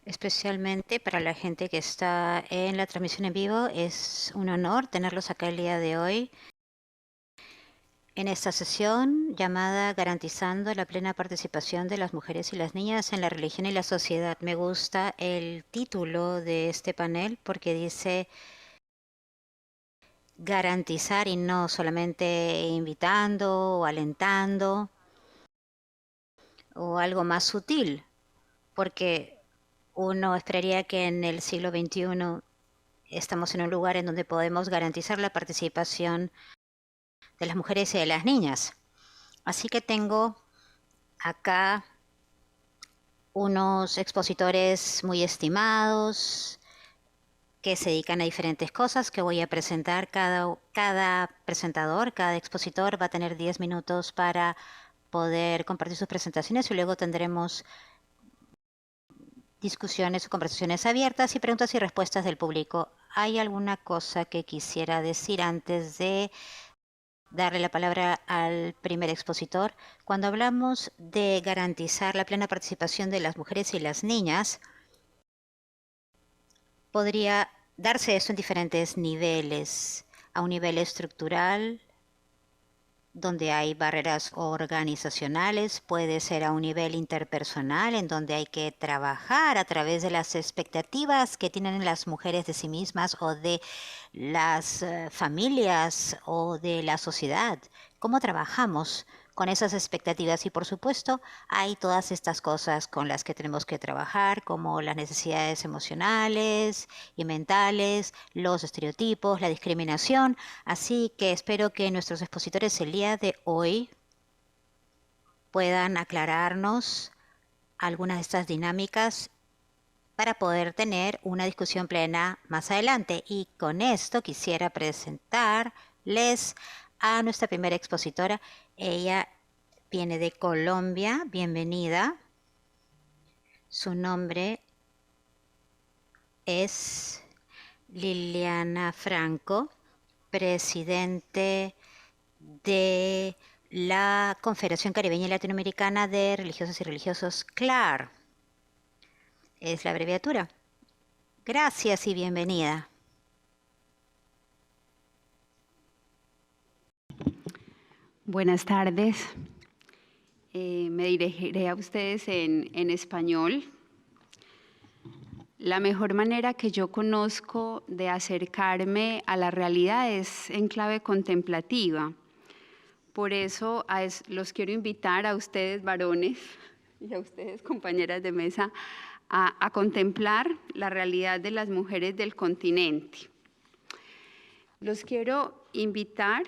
especialmente para la gente que está en la transmisión en vivo. Es un honor tenerlos acá el día de hoy en esta sesión llamada Garantizando la plena participación de las mujeres y las niñas en la religión y la sociedad. Me gusta el título de este panel porque dice garantizar y no solamente invitando o alentando o algo más sutil, porque uno esperaría que en el siglo XXI estamos en un lugar en donde podemos garantizar la participación de las mujeres y de las niñas. Así que tengo acá unos expositores muy estimados que se dedican a diferentes cosas que voy a presentar. Cada presentador, cada expositor va a tener 10 minutos para poder compartir sus presentaciones y luego tendremos discusiones o conversaciones abiertas y preguntas y respuestas del público. ¿Hay alguna cosa que quisiera decir antes de darle la palabra al primer expositor? Cuando hablamos de garantizar la plena participación de las mujeres y las niñas, podría darse esto en diferentes niveles. A un nivel estructural, donde hay barreras organizacionales, puede ser a un nivel interpersonal, en donde hay que trabajar a través de las expectativas que tienen las mujeres de sí mismas o de las familias o de la sociedad. ¿Cómo trabajamos con esas expectativas? Y por supuesto, hay todas estas cosas con las que tenemos que trabajar, como las necesidades emocionales y mentales, los estereotipos, la discriminación. Así que espero que nuestros expositores el día de hoy puedan aclararnos algunas de estas dinámicas para poder tener una discusión plena más adelante. Y con esto quisiera presentarles a nuestra primera expositora. Ella viene de Colombia. Bienvenida. Su nombre es Liliana Franco, presidente de la Confederación Caribeña y Latinoamericana de Religiosas y Religiosos, CLAR. Es la abreviatura. Gracias y bienvenida. Buenas tardes. Me dirigiré a ustedes en español. La mejor manera que yo conozco de acercarme a la realidad es en clave contemplativa. Por eso los quiero invitar a ustedes, varones, y a ustedes, compañeras de mesa, a contemplar la realidad de las mujeres del continente. Los quiero invitar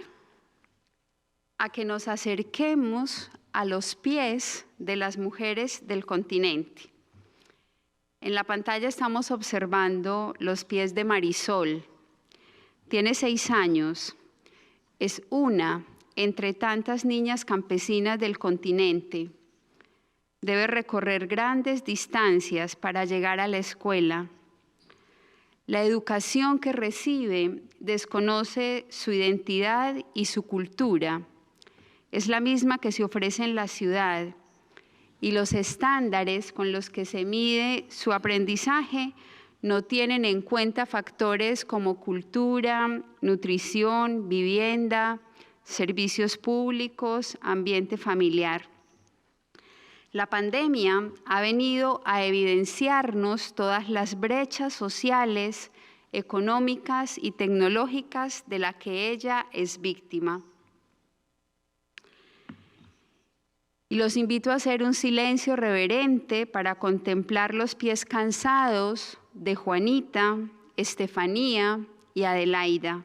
a que nos acerquemos a los pies de las mujeres del continente. En la pantalla estamos observando los pies de Marisol. Tiene 6 años. Es una entre tantas niñas campesinas del continente. Debe recorrer grandes distancias para llegar a la escuela. La educación que recibe desconoce su identidad y su cultura. Es la misma que se ofrece en la ciudad y los estándares con los que se mide su aprendizaje no tienen en cuenta factores como cultura, nutrición, vivienda, servicios públicos, ambiente familiar. La pandemia ha venido a evidenciarnos todas las brechas sociales, económicas y tecnológicas de las que ella es víctima. Y los invito a hacer un silencio reverente para contemplar los pies cansados de Juanita, Estefanía y Adelaida.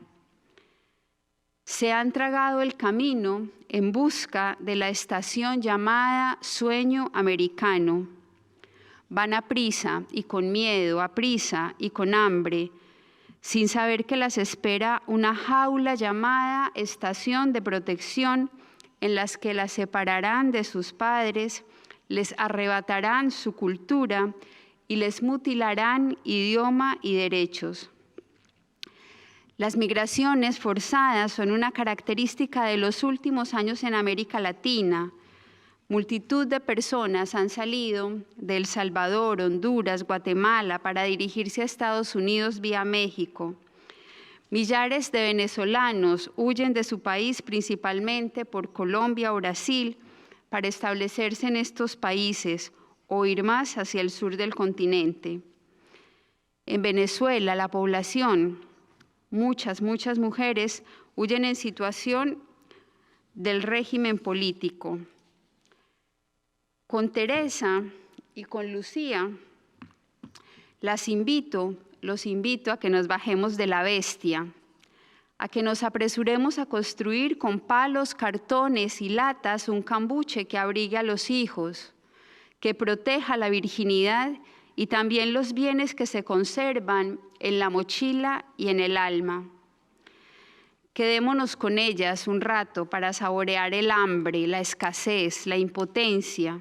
Se han tragado el camino en busca de la estación llamada Sueño Americano. Van a prisa y con miedo, a prisa y con hambre, sin saber que las espera una jaula llamada Estación de Protección, en las que las separarán de sus padres, les arrebatarán su cultura y les mutilarán idioma y derechos. Las migraciones forzadas son una característica de los últimos años en América Latina. multitud de personas han salido de El Salvador, Honduras, Guatemala para dirigirse a Estados Unidos vía México. Millares de venezolanos huyen de su país principalmente por Colombia o Brasil para establecerse en estos países o ir más hacia el sur del continente. En Venezuela, la población, muchas mujeres huyen en situación del régimen político. Con Teresa y con Lucía los invito a que nos bajemos de la bestia, a que nos apresuremos a construir con palos, cartones y latas un cambuche que abrigue a los hijos, que proteja la virginidad y también los bienes que se conservan en la mochila y en el alma. Quedémonos con ellas un rato para saborear el hambre, la escasez, la impotencia.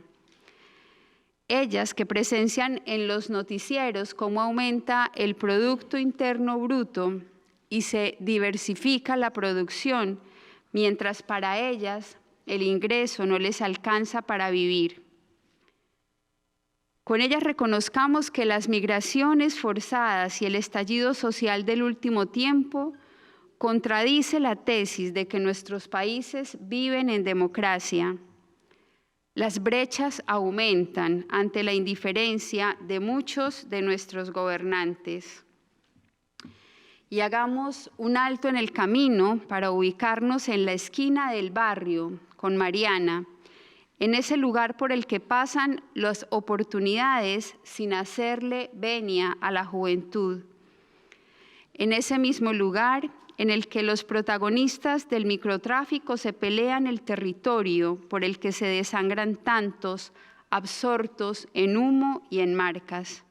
Ellas que presencian en los noticieros cómo aumenta el Producto Interno Bruto y se diversifica la producción, mientras para ellas el ingreso no les alcanza para vivir. Con ellas reconozcamos que las migraciones forzadas y el estallido social del último tiempo contradice la tesis de que nuestros países viven en democracia. Las brechas aumentan ante la indiferencia de muchos de nuestros gobernantes. Y hagamos un alto en el camino para ubicarnos en la esquina del barrio con Mariana, en ese lugar por el que pasan las oportunidades sin hacerle venia a la juventud. En ese mismo lugar en el que los protagonistas del microtráfico se pelean el territorio por el que se desangran tantos, absortos en humo y en marcas.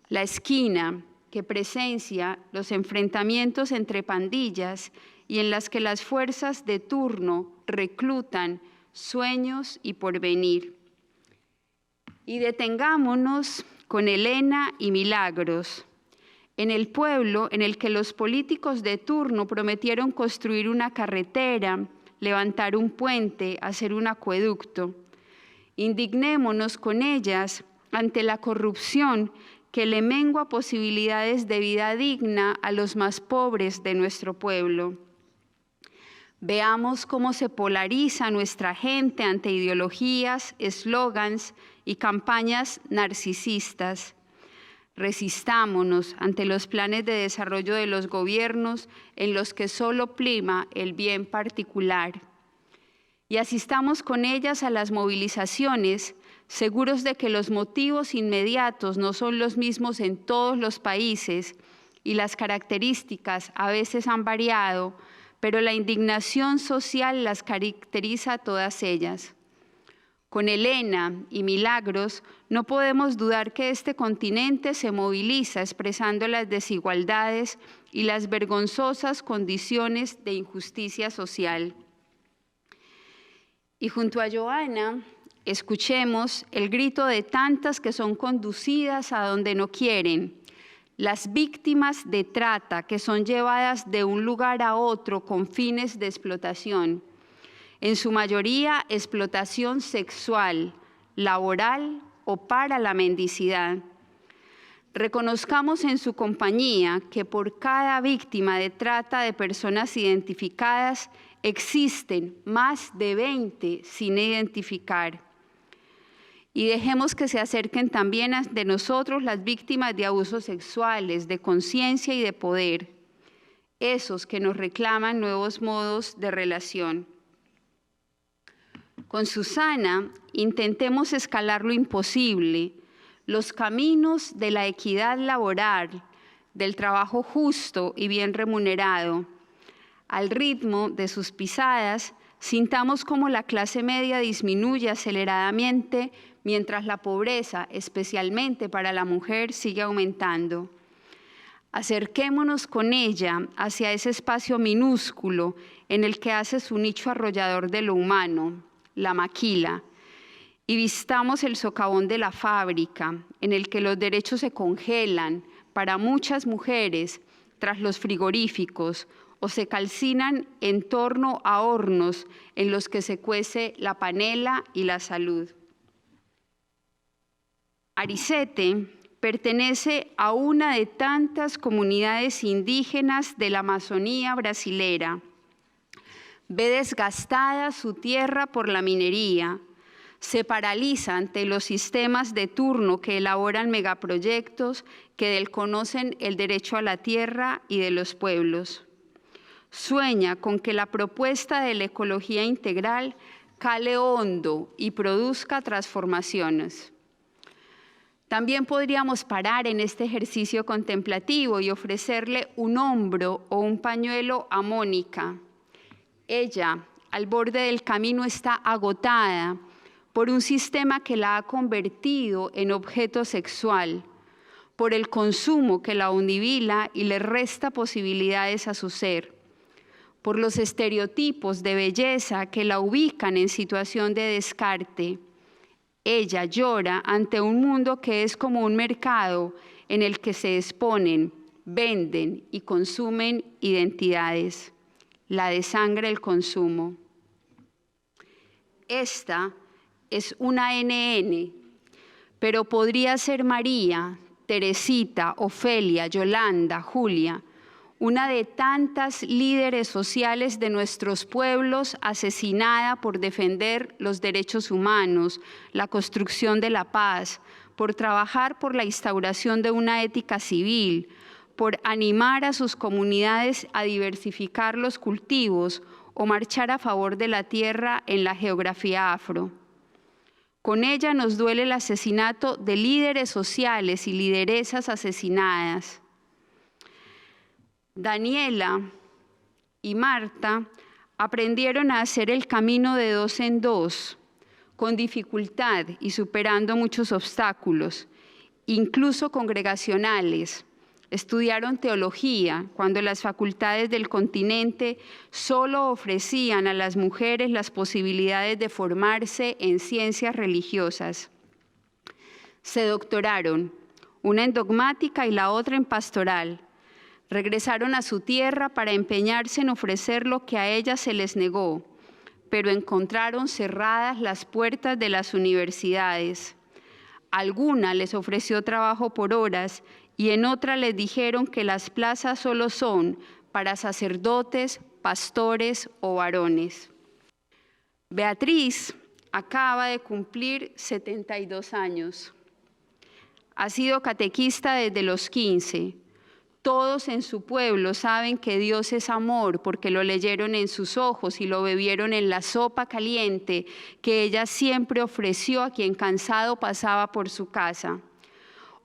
La esquina que presencia los enfrentamientos entre pandillas y en las que las fuerzas de turno reclutan sueños y porvenir. Y detengámonos con Elena y Milagros, en el pueblo en el que los políticos de turno prometieron construir una carretera, levantar un puente, hacer un acueducto. Indignémonos con ellas ante la corrupción que le mengua posibilidades de vida digna a los más pobres de nuestro pueblo. Veamos cómo se polariza nuestra gente ante ideologías, eslogans y campañas narcisistas. Resistámonos ante los planes de desarrollo de los gobiernos en los que solo prima el bien particular. Y asistamos con ellas a las movilizaciones, seguros de que los motivos inmediatos no son los mismos en todos los países y las características a veces han variado, pero la indignación social las caracteriza a todas ellas. Con Elena y Milagros no podemos dudar que este continente se moviliza expresando las desigualdades y las vergonzosas condiciones de injusticia social. Y junto a Joana, escuchemos el grito de tantas que son conducidas a donde no quieren, las víctimas de trata que son llevadas de un lugar a otro con fines de explotación. En su mayoría, explotación sexual, laboral o para la mendicidad. Reconozcamos en su compañía que por cada víctima de trata de personas identificadas existen más de 20 sin identificar. Y dejemos que se acerquen también de nosotros las víctimas de abusos sexuales, de conciencia y de poder, esos que nos reclaman nuevos modos de relación. Con Susana intentemos escalar lo imposible, los caminos de la equidad laboral, del trabajo justo y bien remunerado. Al ritmo de sus pisadas, sintamos cómo la clase media disminuye aceleradamente mientras la pobreza, especialmente para la mujer, sigue aumentando. Acerquémonos con ella hacia ese espacio minúsculo en el que hace su nicho arrollador de lo humano, la maquila, y vistamos el socavón de la fábrica, en el que los derechos se congelan para muchas mujeres tras los frigoríficos o se calcinan en torno a hornos en los que se cuece la panela y la salud. Aricete pertenece a una de tantas comunidades indígenas de la Amazonía brasilera. Ve desgastada su tierra por la minería, se paraliza ante los sistemas de turno que elaboran megaproyectos que desconocen el derecho a la tierra y de los pueblos. Sueña con que la propuesta de la ecología integral cale hondo y produzca transformaciones. También podríamos parar en este ejercicio contemplativo y ofrecerle un hombro o un pañuelo a Mónica. Ella, al borde del camino, está agotada por un sistema que la ha convertido en objeto sexual, por el consumo que la obnubila y le resta posibilidades a su ser, por los estereotipos de belleza que la ubican en situación de descarte. Ella llora ante un mundo que es como un mercado en el que se exponen, venden y consumen identidades. La desangra el consumo. Esta es una NN, pero podría ser María, Teresita, Ofelia, Yolanda, Julia, una de tantas líderes sociales de nuestros pueblos asesinada por defender los derechos humanos, la construcción de la paz, por trabajar por la instauración de una ética civil, por animar a sus comunidades a diversificar los cultivos o marchar a favor de la tierra en la geografía afro. Con ella nos duele el asesinato de líderes sociales y lideresas asesinadas. Daniela y Marta aprendieron a hacer el camino de dos en dos, con dificultad y superando muchos obstáculos, incluso congregacionales. Estudiaron teología cuando las facultades del continente solo ofrecían a las mujeres las posibilidades de formarse en ciencias religiosas. Se doctoraron, una en dogmática y la otra en pastoral. Regresaron a su tierra para empeñarse en ofrecer lo que a ellas se les negó, pero encontraron cerradas las puertas de las universidades. Alguna les ofreció trabajo por horas y en otra les dijeron que las plazas solo son para sacerdotes, pastores o varones. Beatriz acaba de cumplir 72 años. Ha sido catequista desde los 15. Todos en su pueblo saben que Dios es amor porque lo leyeron en sus ojos y lo bebieron en la sopa caliente que ella siempre ofreció a quien cansado pasaba por su casa.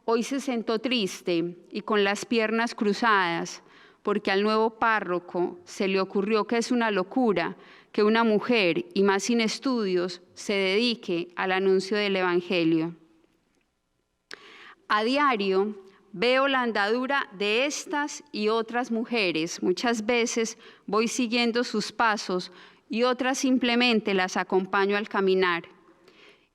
Hoy se sentó triste y con las piernas cruzadas porque al nuevo párroco se le ocurrió que es una locura que una mujer, y más sin estudios, se dedique al anuncio del Evangelio. A diario veo la andadura de estas y otras mujeres. Muchas veces voy siguiendo sus pasos y otras simplemente las acompaño al caminar.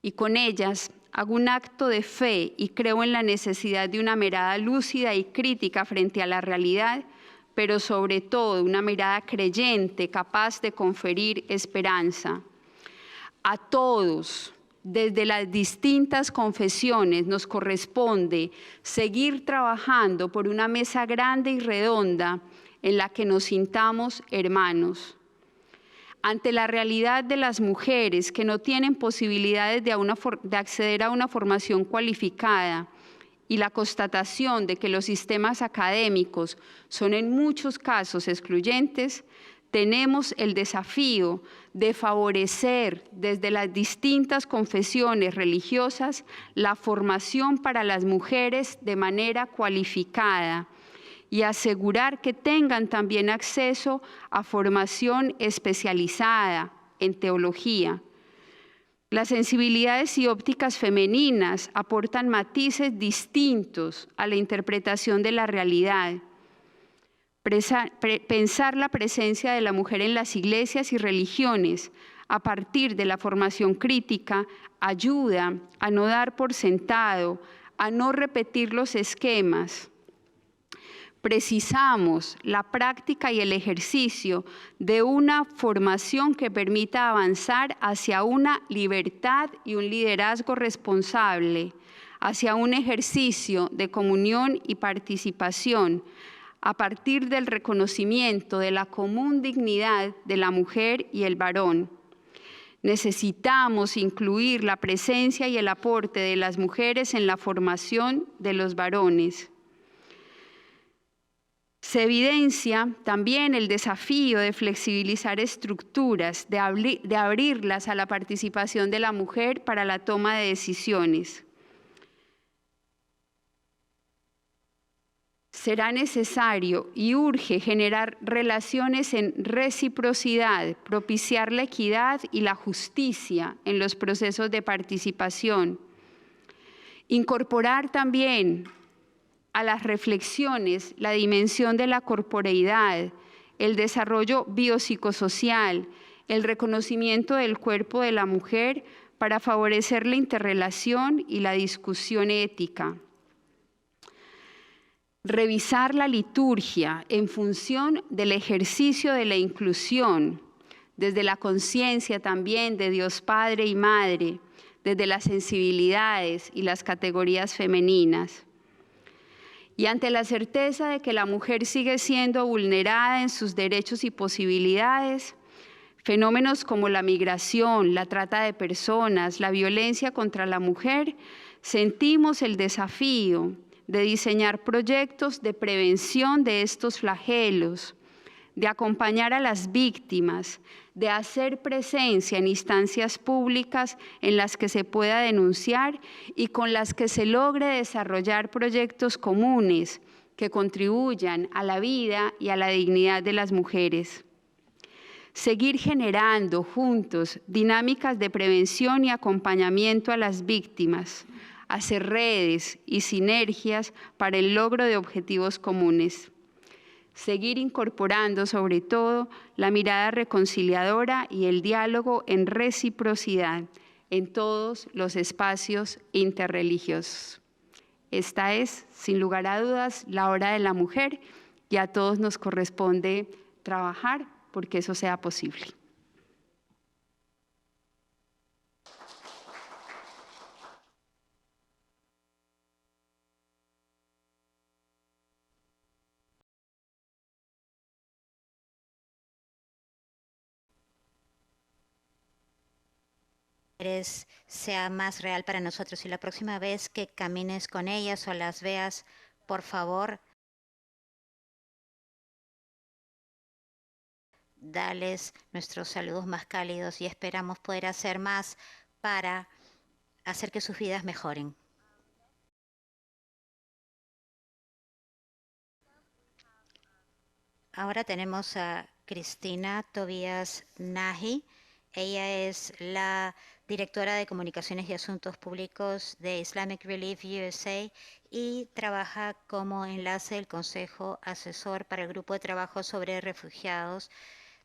Y con ellas hago un acto de fe y creo en la necesidad de una mirada lúcida y crítica frente a la realidad, pero sobre todo una mirada creyente capaz de conferir esperanza. A todos, desde las distintas confesiones, nos corresponde seguir trabajando por una mesa grande y redonda en la que nos sintamos hermanos. Ante la realidad de las mujeres que no tienen posibilidades de acceder a una formación cualificada y la constatación de que los sistemas académicos son en muchos casos excluyentes, tenemos el desafío de favorecer desde las distintas confesiones religiosas la formación para las mujeres de manera cualificada y asegurar que tengan también acceso a formación especializada en teología. Las sensibilidades y ópticas femeninas aportan matices distintos a la interpretación de la realidad. Pensar la presencia de la mujer en las iglesias y religiones a partir de la formación crítica ayuda a no dar por sentado, a no repetir los esquemas. Precisamos la práctica y el ejercicio de una formación que permita avanzar hacia una libertad y un liderazgo responsable, hacia un ejercicio de comunión y participación a partir del reconocimiento de la común dignidad de la mujer y el varón. Necesitamos incluir la presencia y el aporte de las mujeres en la formación de los varones. Se evidencia también el desafío de flexibilizar estructuras, de abrirlas a la participación de la mujer para la toma de decisiones. Será necesario y urge generar relaciones en reciprocidad, propiciar la equidad y la justicia en los procesos de participación. Incorporar también a las reflexiones la dimensión de la corporeidad, el desarrollo biopsicosocial, el reconocimiento del cuerpo de la mujer para favorecer la interrelación y la discusión ética. Revisar la liturgia en función del ejercicio de la inclusión, desde la conciencia también de Dios Padre y Madre, desde las sensibilidades y las categorías femeninas. Y ante la certeza de que la mujer sigue siendo vulnerada en sus derechos y posibilidades, fenómenos como la migración, la trata de personas, la violencia contra la mujer, sentimos el desafío de diseñar proyectos de prevención de estos flagelos, de acompañar a las víctimas, de hacer presencia en instancias públicas en las que se pueda denunciar y con las que se logre desarrollar proyectos comunes que contribuyan a la vida y a la dignidad de las mujeres. Seguir generando juntos dinámicas de prevención y acompañamiento a las víctimas, hacer redes y sinergias para el logro de objetivos comunes. Seguir incorporando sobre todo la mirada reconciliadora y el diálogo en reciprocidad en todos los espacios interreligiosos. Esta es, sin lugar a dudas, la hora de la mujer y a todos nos corresponde trabajar porque eso sea posible. Sea más real para nosotros y la próxima vez que camines con ellas o las veas, por favor, dales nuestros saludos más cálidos y esperamos poder hacer más para hacer que sus vidas mejoren. Ahora tenemos a Cristina Tobías Naji. Ella es la directora de Comunicaciones y Asuntos Públicos de Islamic Relief USA y trabaja como enlace del Consejo Asesor para el Grupo de Trabajo sobre Refugiados,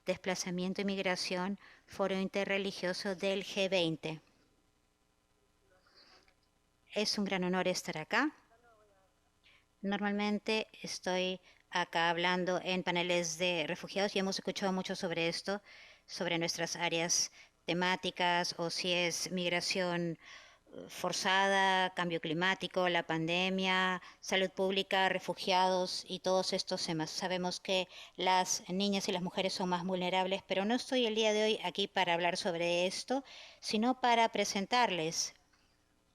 Desplazamiento y Migración, Foro Interreligioso del G20. Es un gran honor estar acá. Normalmente estoy acá hablando en paneles de refugiados y hemos escuchado mucho sobre esto, sobre nuestras áreas temáticas o si es migración forzada, cambio climático, la pandemia, salud pública, refugiados y todos estos temas. Sabemos que las niñas y las mujeres son más vulnerables, pero no estoy el día de hoy aquí para hablar sobre esto, sino para presentarles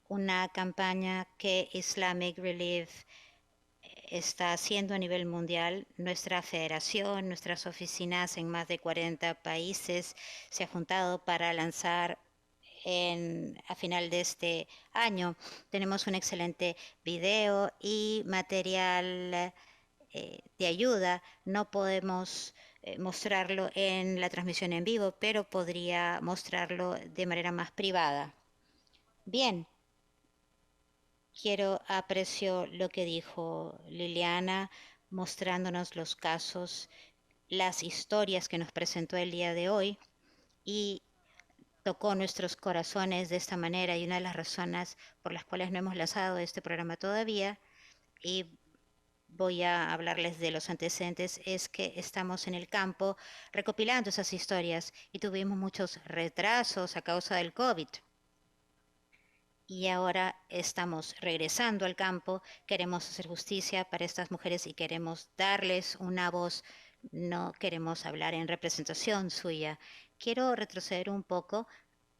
una campaña que Islamic Relief está haciendo a nivel mundial. Nuestra federación, nuestras oficinas en más de 40 países se han juntado para lanzar a final de este año. Tenemos un excelente video y material de ayuda. No podemos mostrarlo en la transmisión en vivo, pero podría mostrarlo de manera más privada. Bien. Aprecio lo que dijo Liliana, mostrándonos los casos, las historias que nos presentó el día de hoy y tocó nuestros corazones de esta manera, y una de las razones por las cuales no hemos lanzado este programa todavía y voy a hablarles de los antecedentes, es que estamos en el campo recopilando esas historias y tuvimos muchos retrasos a causa del COVID. Y ahora estamos regresando al campo, queremos hacer justicia para estas mujeres y queremos darles una voz, no queremos hablar en representación suya. Quiero retroceder un poco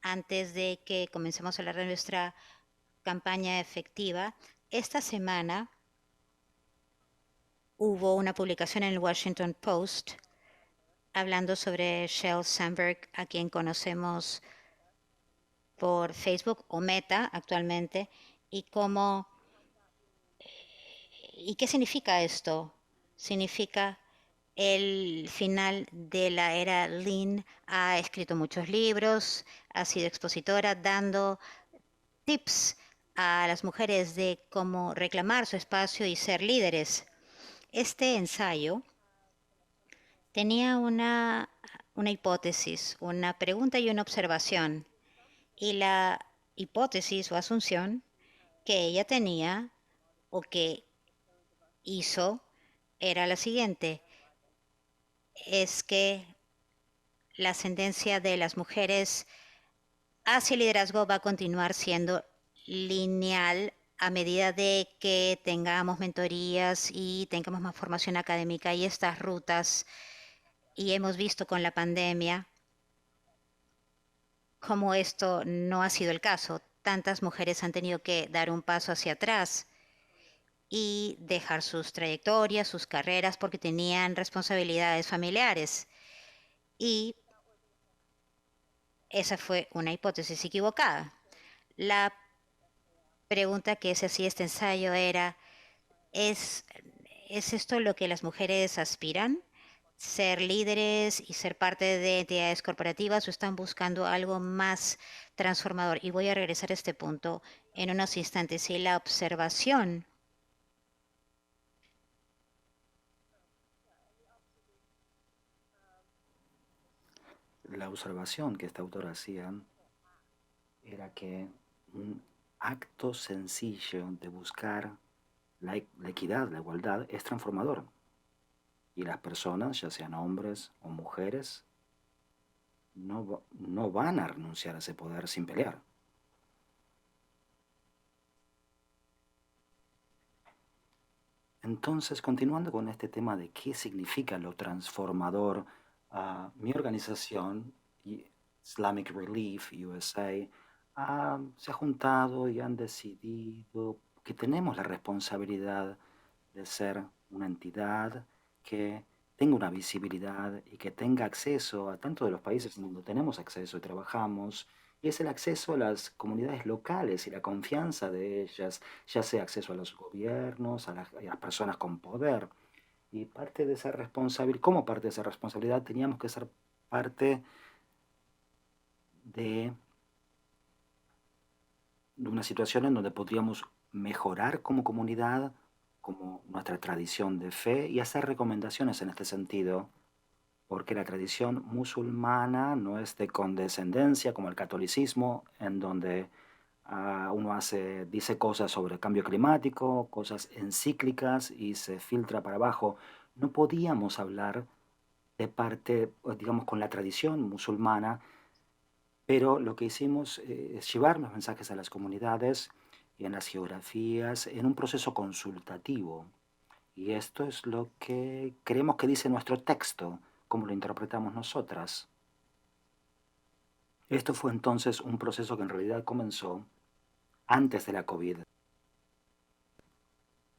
antes de que comencemos a hablar de nuestra campaña efectiva. Esta semana hubo una publicación en el Washington Post hablando sobre Sheryl Sandberg, a quien conocemos por Facebook o Meta actualmente, y cómo ¿y qué significa esto? Significa el final de la era Lean. Ha escrito muchos libros, ha sido expositora dando tips a las mujeres de cómo reclamar su espacio y ser líderes. Este ensayo tenía una hipótesis, una pregunta y una observación. Y la hipótesis o asunción que ella tenía o que hizo era la siguiente: es que la ascendencia de las mujeres hacia el liderazgo va a continuar siendo lineal a medida de que tengamos mentorías y tengamos más formación académica y estas rutas. Y hemos visto con la pandemia cómo esto no ha sido el caso. Tantas mujeres han tenido que dar un paso hacia atrás y dejar sus trayectorias, sus carreras, porque tenían responsabilidades familiares. Y esa fue una hipótesis equivocada. La pregunta que se hacía este ensayo era, ¿es, ¿es esto lo que las mujeres aspiran? ¿Ser líderes y ser parte de entidades corporativas o están buscando algo más transformador? Y voy a regresar a este punto en unos instantes. Y la observación La observación que esta autora hacía era que un acto sencillo de buscar la equidad, la igualdad, es transformador. Y las personas, ya sean hombres o mujeres, no van a renunciar a ese poder sin pelear. Entonces, continuando con este tema de qué significa lo transformador, mi organización, Islamic Relief USA, se ha juntado y han decidido que tenemos la responsabilidad de ser una entidad que tenga una visibilidad y que tenga acceso a tanto de los países en donde tenemos acceso y trabajamos, y es el acceso a las comunidades locales y la confianza de ellas, ya sea acceso a los gobiernos, a las personas con poder. Y parte de esa responsabilidad, como parte de esa responsabilidad, teníamos que ser parte de una situación en donde podríamos mejorar como comunidad, como nuestra tradición de fe, y hacer recomendaciones en este sentido, porque la tradición musulmana no es de condescendencia como el catolicismo, en donde uno dice cosas sobre el cambio climático, cosas encíclicas y se filtra para abajo. No podíamos hablar de parte, digamos, con la tradición musulmana, pero lo que hicimos es llevar los mensajes a las comunidades y en las geografías en un proceso consultativo. Y esto es lo que creemos que dice nuestro texto, como lo interpretamos nosotras. Esto fue entonces un proceso que en realidad comenzó antes de la COVID.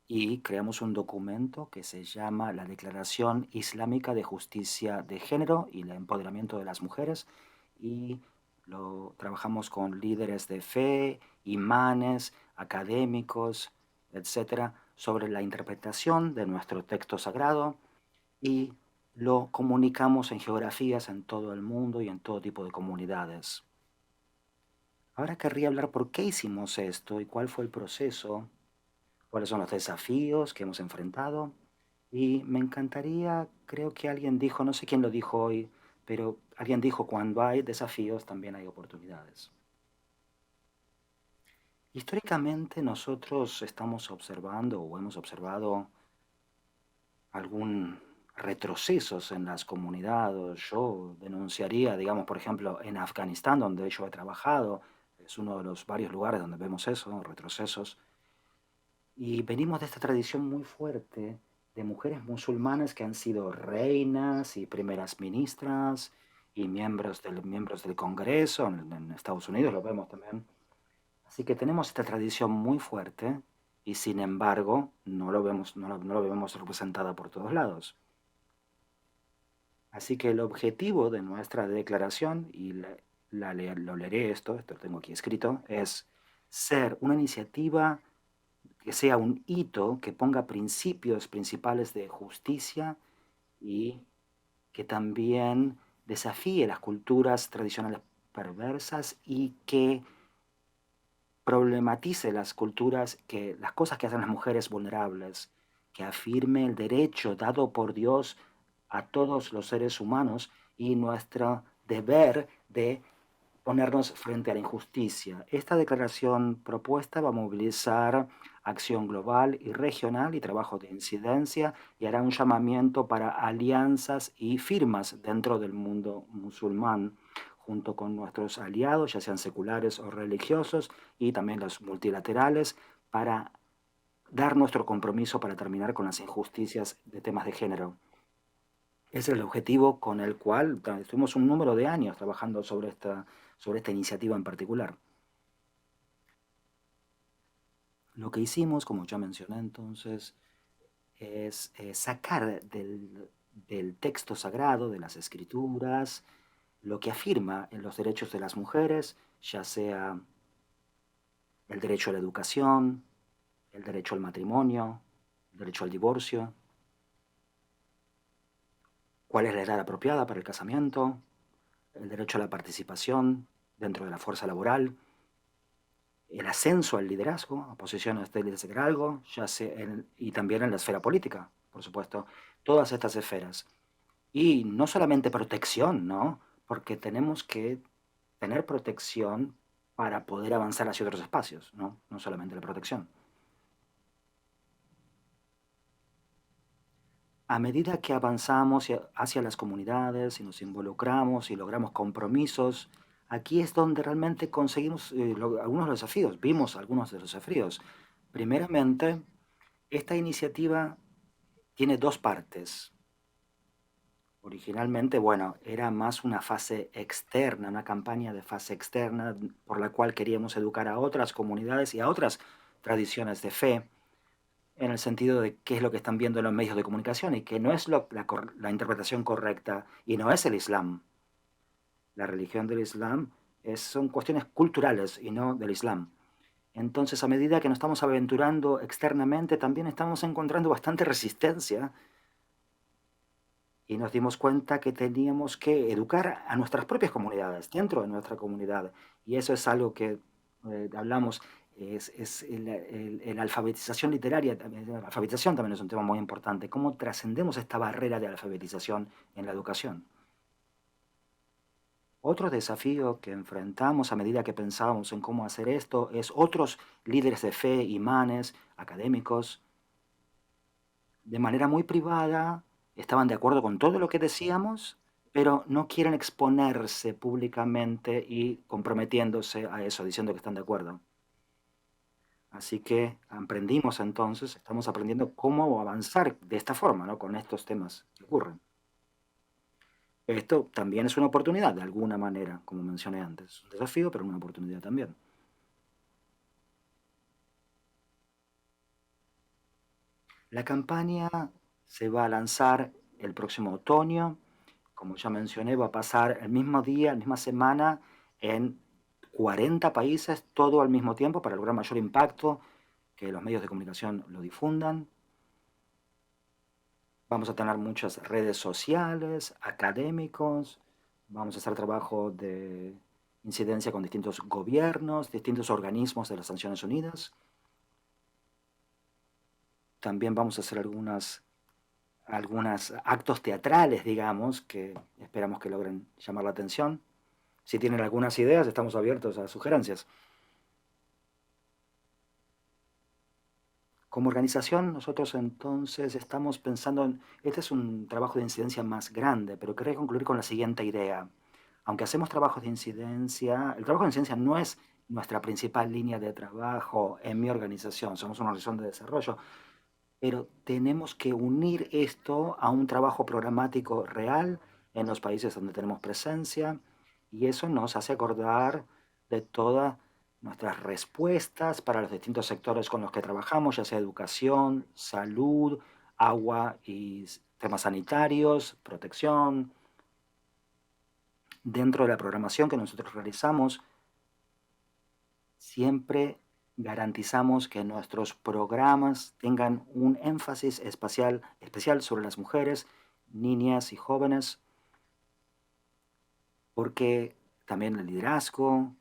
Y creamos un documento que se llama la Declaración Islámica de Justicia de Género y el Empoderamiento de las Mujeres. Y lo trabajamos con líderes de fe, imanes, académicos, etcétera, sobre la interpretación de nuestro texto sagrado y lo comunicamos en geografías en todo el mundo y en todo tipo de comunidades. Ahora querría hablar por qué hicimos esto y cuál fue el proceso, cuáles son los desafíos que hemos enfrentado. Y me encantaría, creo que alguien dijo, no sé quién lo dijo hoy, pero alguien dijo, cuando hay desafíos también hay oportunidades. Históricamente nosotros estamos observando o hemos observado algún retrocesos en las comunidades. Yo denunciaría, digamos, por ejemplo, en Afganistán, donde yo he trabajado, es uno de los varios lugares donde vemos eso, retrocesos. Y venimos de esta tradición muy fuerte de mujeres musulmanas que han sido reinas y primeras ministras y miembros del Congreso, en Estados Unidos lo vemos también. Así que tenemos esta tradición muy fuerte y sin embargo no lo vemos representada por todos lados. Así que el objetivo de nuestra declaración, y lo leeré esto lo tengo aquí escrito, es ser una iniciativa que sea un hito que ponga principios principales de justicia y que también desafíe las culturas tradicionales perversas y que problematice las culturas, las cosas que hacen las mujeres vulnerables, que afirme el derecho dado por Dios a todos los seres humanos y nuestro deber de ponernos frente a la injusticia. Esta declaración propuesta va a movilizar acción global y regional y trabajo de incidencia y hará un llamamiento para alianzas y firmas dentro del mundo musulmán, junto con nuestros aliados, ya sean seculares o religiosos, y también los multilaterales, para dar nuestro compromiso para terminar con las injusticias de temas de género. Es el objetivo con el cual estuvimos un número de años trabajando sobre esta iniciativa en particular. Lo que hicimos, como ya mencioné entonces, es sacar del texto sagrado, de las escrituras, lo que afirma en los derechos de las mujeres, ya sea el derecho a la educación, el derecho al matrimonio, el derecho al divorcio, cuál es la edad apropiada para el casamiento, el derecho a la participación dentro de la fuerza laboral, el ascenso al liderazgo, a posiciones de liderazgo, y también en la esfera política, por supuesto, todas estas esferas. Y no solamente protección, ¿no? Porque tenemos que tener protección para poder avanzar hacia otros espacios, ¿no? No solamente la protección. A medida que avanzamos hacia las comunidades y nos involucramos y logramos compromisos, aquí es donde realmente conseguimos algunos de los desafíos, vimos algunos de los desafíos. Primeramente, esta iniciativa tiene dos partes. Originalmente, bueno, era más una fase externa, una campaña de fase externa por la cual queríamos educar a otras comunidades y a otras tradiciones de fe, en el sentido de qué es lo que están viendo en los medios de comunicación y que no es la interpretación correcta y no es el Islam. La religión del Islam son cuestiones culturales y no del Islam. Entonces, a medida que nos estamos aventurando externamente, también estamos encontrando bastante resistencia y nos dimos cuenta que teníamos que educar a nuestras propias comunidades, dentro de nuestra comunidad. Y eso es algo que hablamos, es la alfabetización literaria, la alfabetización también es un tema muy importante, cómo trascendemos esta barrera de alfabetización en la educación. Otro desafío que enfrentamos a medida que pensábamos en cómo hacer esto es otros líderes de fe, imanes, académicos, de manera muy privada, estaban de acuerdo con todo lo que decíamos, pero no quieren exponerse públicamente y comprometiéndose a eso, diciendo que están de acuerdo. Así que aprendimos entonces, estamos aprendiendo cómo avanzar de esta forma, ¿no? Con estos temas que ocurren. Esto también es una oportunidad, de alguna manera, como mencioné antes. Un desafío, pero una oportunidad también. La campaña se va a lanzar el próximo otoño. Como ya mencioné, va a pasar el mismo día, la misma semana, en 40 países, todo al mismo tiempo, para lograr mayor impacto, que los medios de comunicación lo difundan. Vamos a tener muchas redes sociales, académicos, vamos a hacer trabajo de incidencia con distintos gobiernos, distintos organismos de las Naciones Unidas. También vamos a hacer algunos actos teatrales, digamos, que esperamos que logren llamar la atención. Si tienen algunas ideas, estamos abiertos a sugerencias. Como organización, nosotros entonces estamos pensando este es un trabajo de incidencia más grande, pero quería concluir con la siguiente idea. Aunque hacemos trabajos de incidencia, el trabajo de incidencia no es nuestra principal línea de trabajo en mi organización, somos una organización de desarrollo, pero tenemos que unir esto a un trabajo programático real en los países donde tenemos presencia y eso nos hace acordar de todas nuestras respuestas para los distintos sectores con los que trabajamos, ya sea educación, salud, agua y temas sanitarios, protección. Dentro de la programación que nosotros realizamos, siempre garantizamos que nuestros programas tengan un énfasis especial sobre las mujeres, niñas y jóvenes, porque también el liderazgo,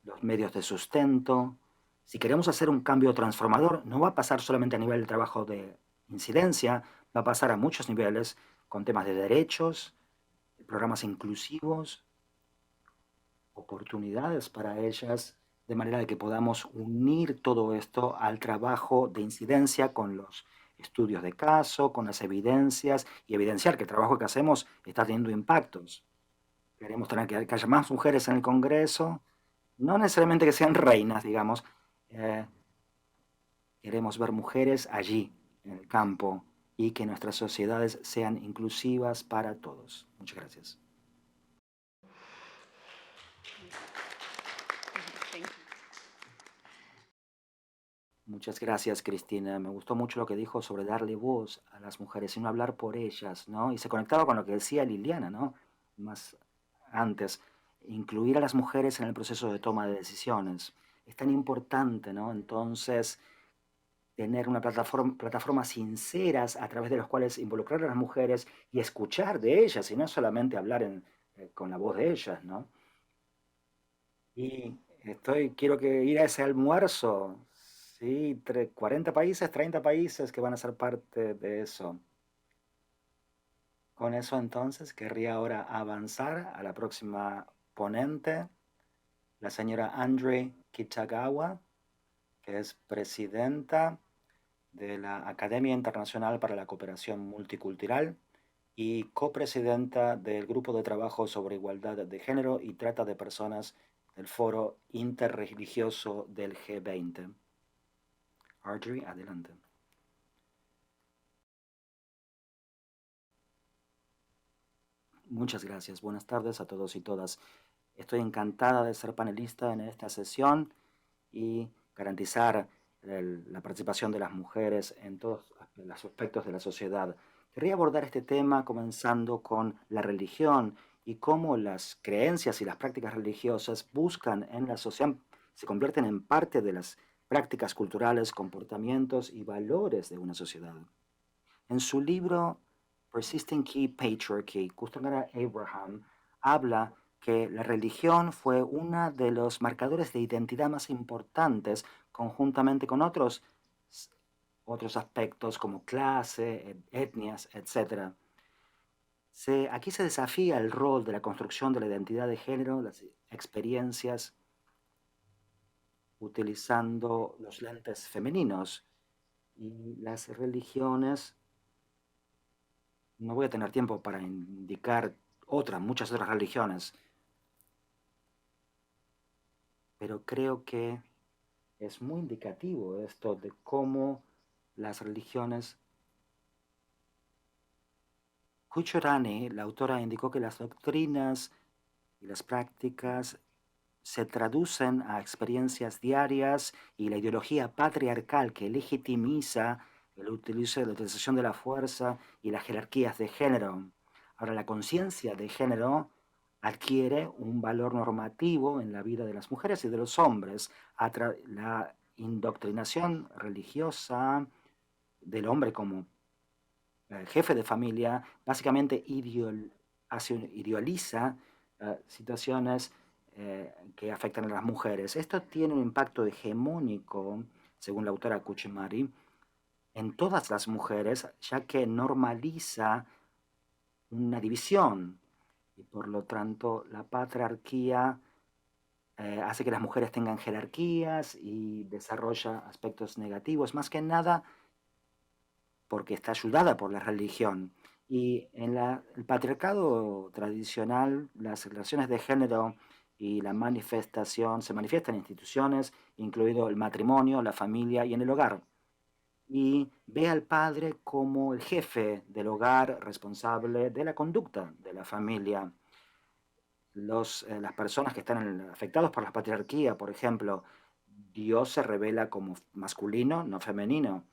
los medios de sustento, si queremos hacer un cambio transformador, no va a pasar solamente a nivel de trabajo de incidencia, va a pasar a muchos niveles con temas de derechos, programas inclusivos, oportunidades para ellas, de manera de que podamos unir todo esto al trabajo de incidencia con los estudios de caso, con las evidencias y evidenciar que el trabajo que hacemos está teniendo impactos. Queremos tener que haya más mujeres en el Congreso, no necesariamente que sean reinas, digamos. eh, Queremos ver mujeres allí, en el campo, y que nuestras sociedades sean inclusivas para todos. Muchas gracias. Muchas gracias, Cristina. Me gustó mucho lo que dijo sobre darle voz a las mujeres y no hablar por ellas, ¿no? Y se conectaba con lo que decía Liliana, ¿no? Más antes, incluir a las mujeres en el proceso de toma de decisiones. Es tan importante, ¿no? Entonces, tener una plataformas sinceras a través de las cuales involucrar a las mujeres y escuchar de ellas, y no solamente hablar con la voz de ellas, ¿no? Y quiero que ir a ese almuerzo. Sí, 40 países, 30 países que van a ser parte de eso. Con eso entonces querría ahora avanzar a la próxima ponente, la señora Andre Kitagawa, que es presidenta de la Academia Internacional para la Cooperación Multicultural y copresidenta del Grupo de Trabajo sobre Igualdad de Género y Trata de Personas del Foro Interreligioso del G20. Audrey, adelante. Muchas gracias. Buenas tardes a todos y todas. Estoy encantada de ser panelista en esta sesión y garantizar la participación de las mujeres en todos los aspectos de la sociedad. Querría abordar este tema comenzando con la religión y cómo las creencias y las prácticas religiosas buscan en la sociedad, se convierten en parte de las prácticas culturales, comportamientos y valores de una sociedad. En su libro Persisting Key Patriarchy, Kustamara Abraham habla que la religión fue uno de los marcadores de identidad más importantes conjuntamente con otros aspectos como clase, etnias, etc. Aquí se desafía el rol de la construcción de la identidad de género, las experiencias utilizando los lentes femeninos y las religiones. No voy a tener tiempo para indicar muchas otras religiones, pero creo que es muy indicativo esto de cómo las religiones. Kuchorani, la autora, indicó que las doctrinas y las prácticas se traducen a experiencias diarias y la ideología patriarcal que legitimiza la utilización de la fuerza y las jerarquías de género. Ahora, la conciencia de género adquiere un valor normativo en la vida de las mujeres y de los hombres. La indoctrinación religiosa del hombre como jefe de familia básicamente idealiza situaciones que afectan a las mujeres. Esto tiene un impacto hegemónico, según la autora Kuchimari, en todas las mujeres, ya que normaliza una división y por lo tanto la patriarquía hace que las mujeres tengan jerarquías y desarrolla aspectos negativos, más que nada porque está ayudada por la religión. Y en el patriarcado tradicional, las relaciones de género y la manifestación se manifiestan en instituciones, incluido el matrimonio, la familia y en el hogar. Y ve al padre como el jefe del hogar, responsable de la conducta de la familia. Las personas que están afectadas por la patriarquía, por ejemplo, Dios se revela como masculino, no femenino.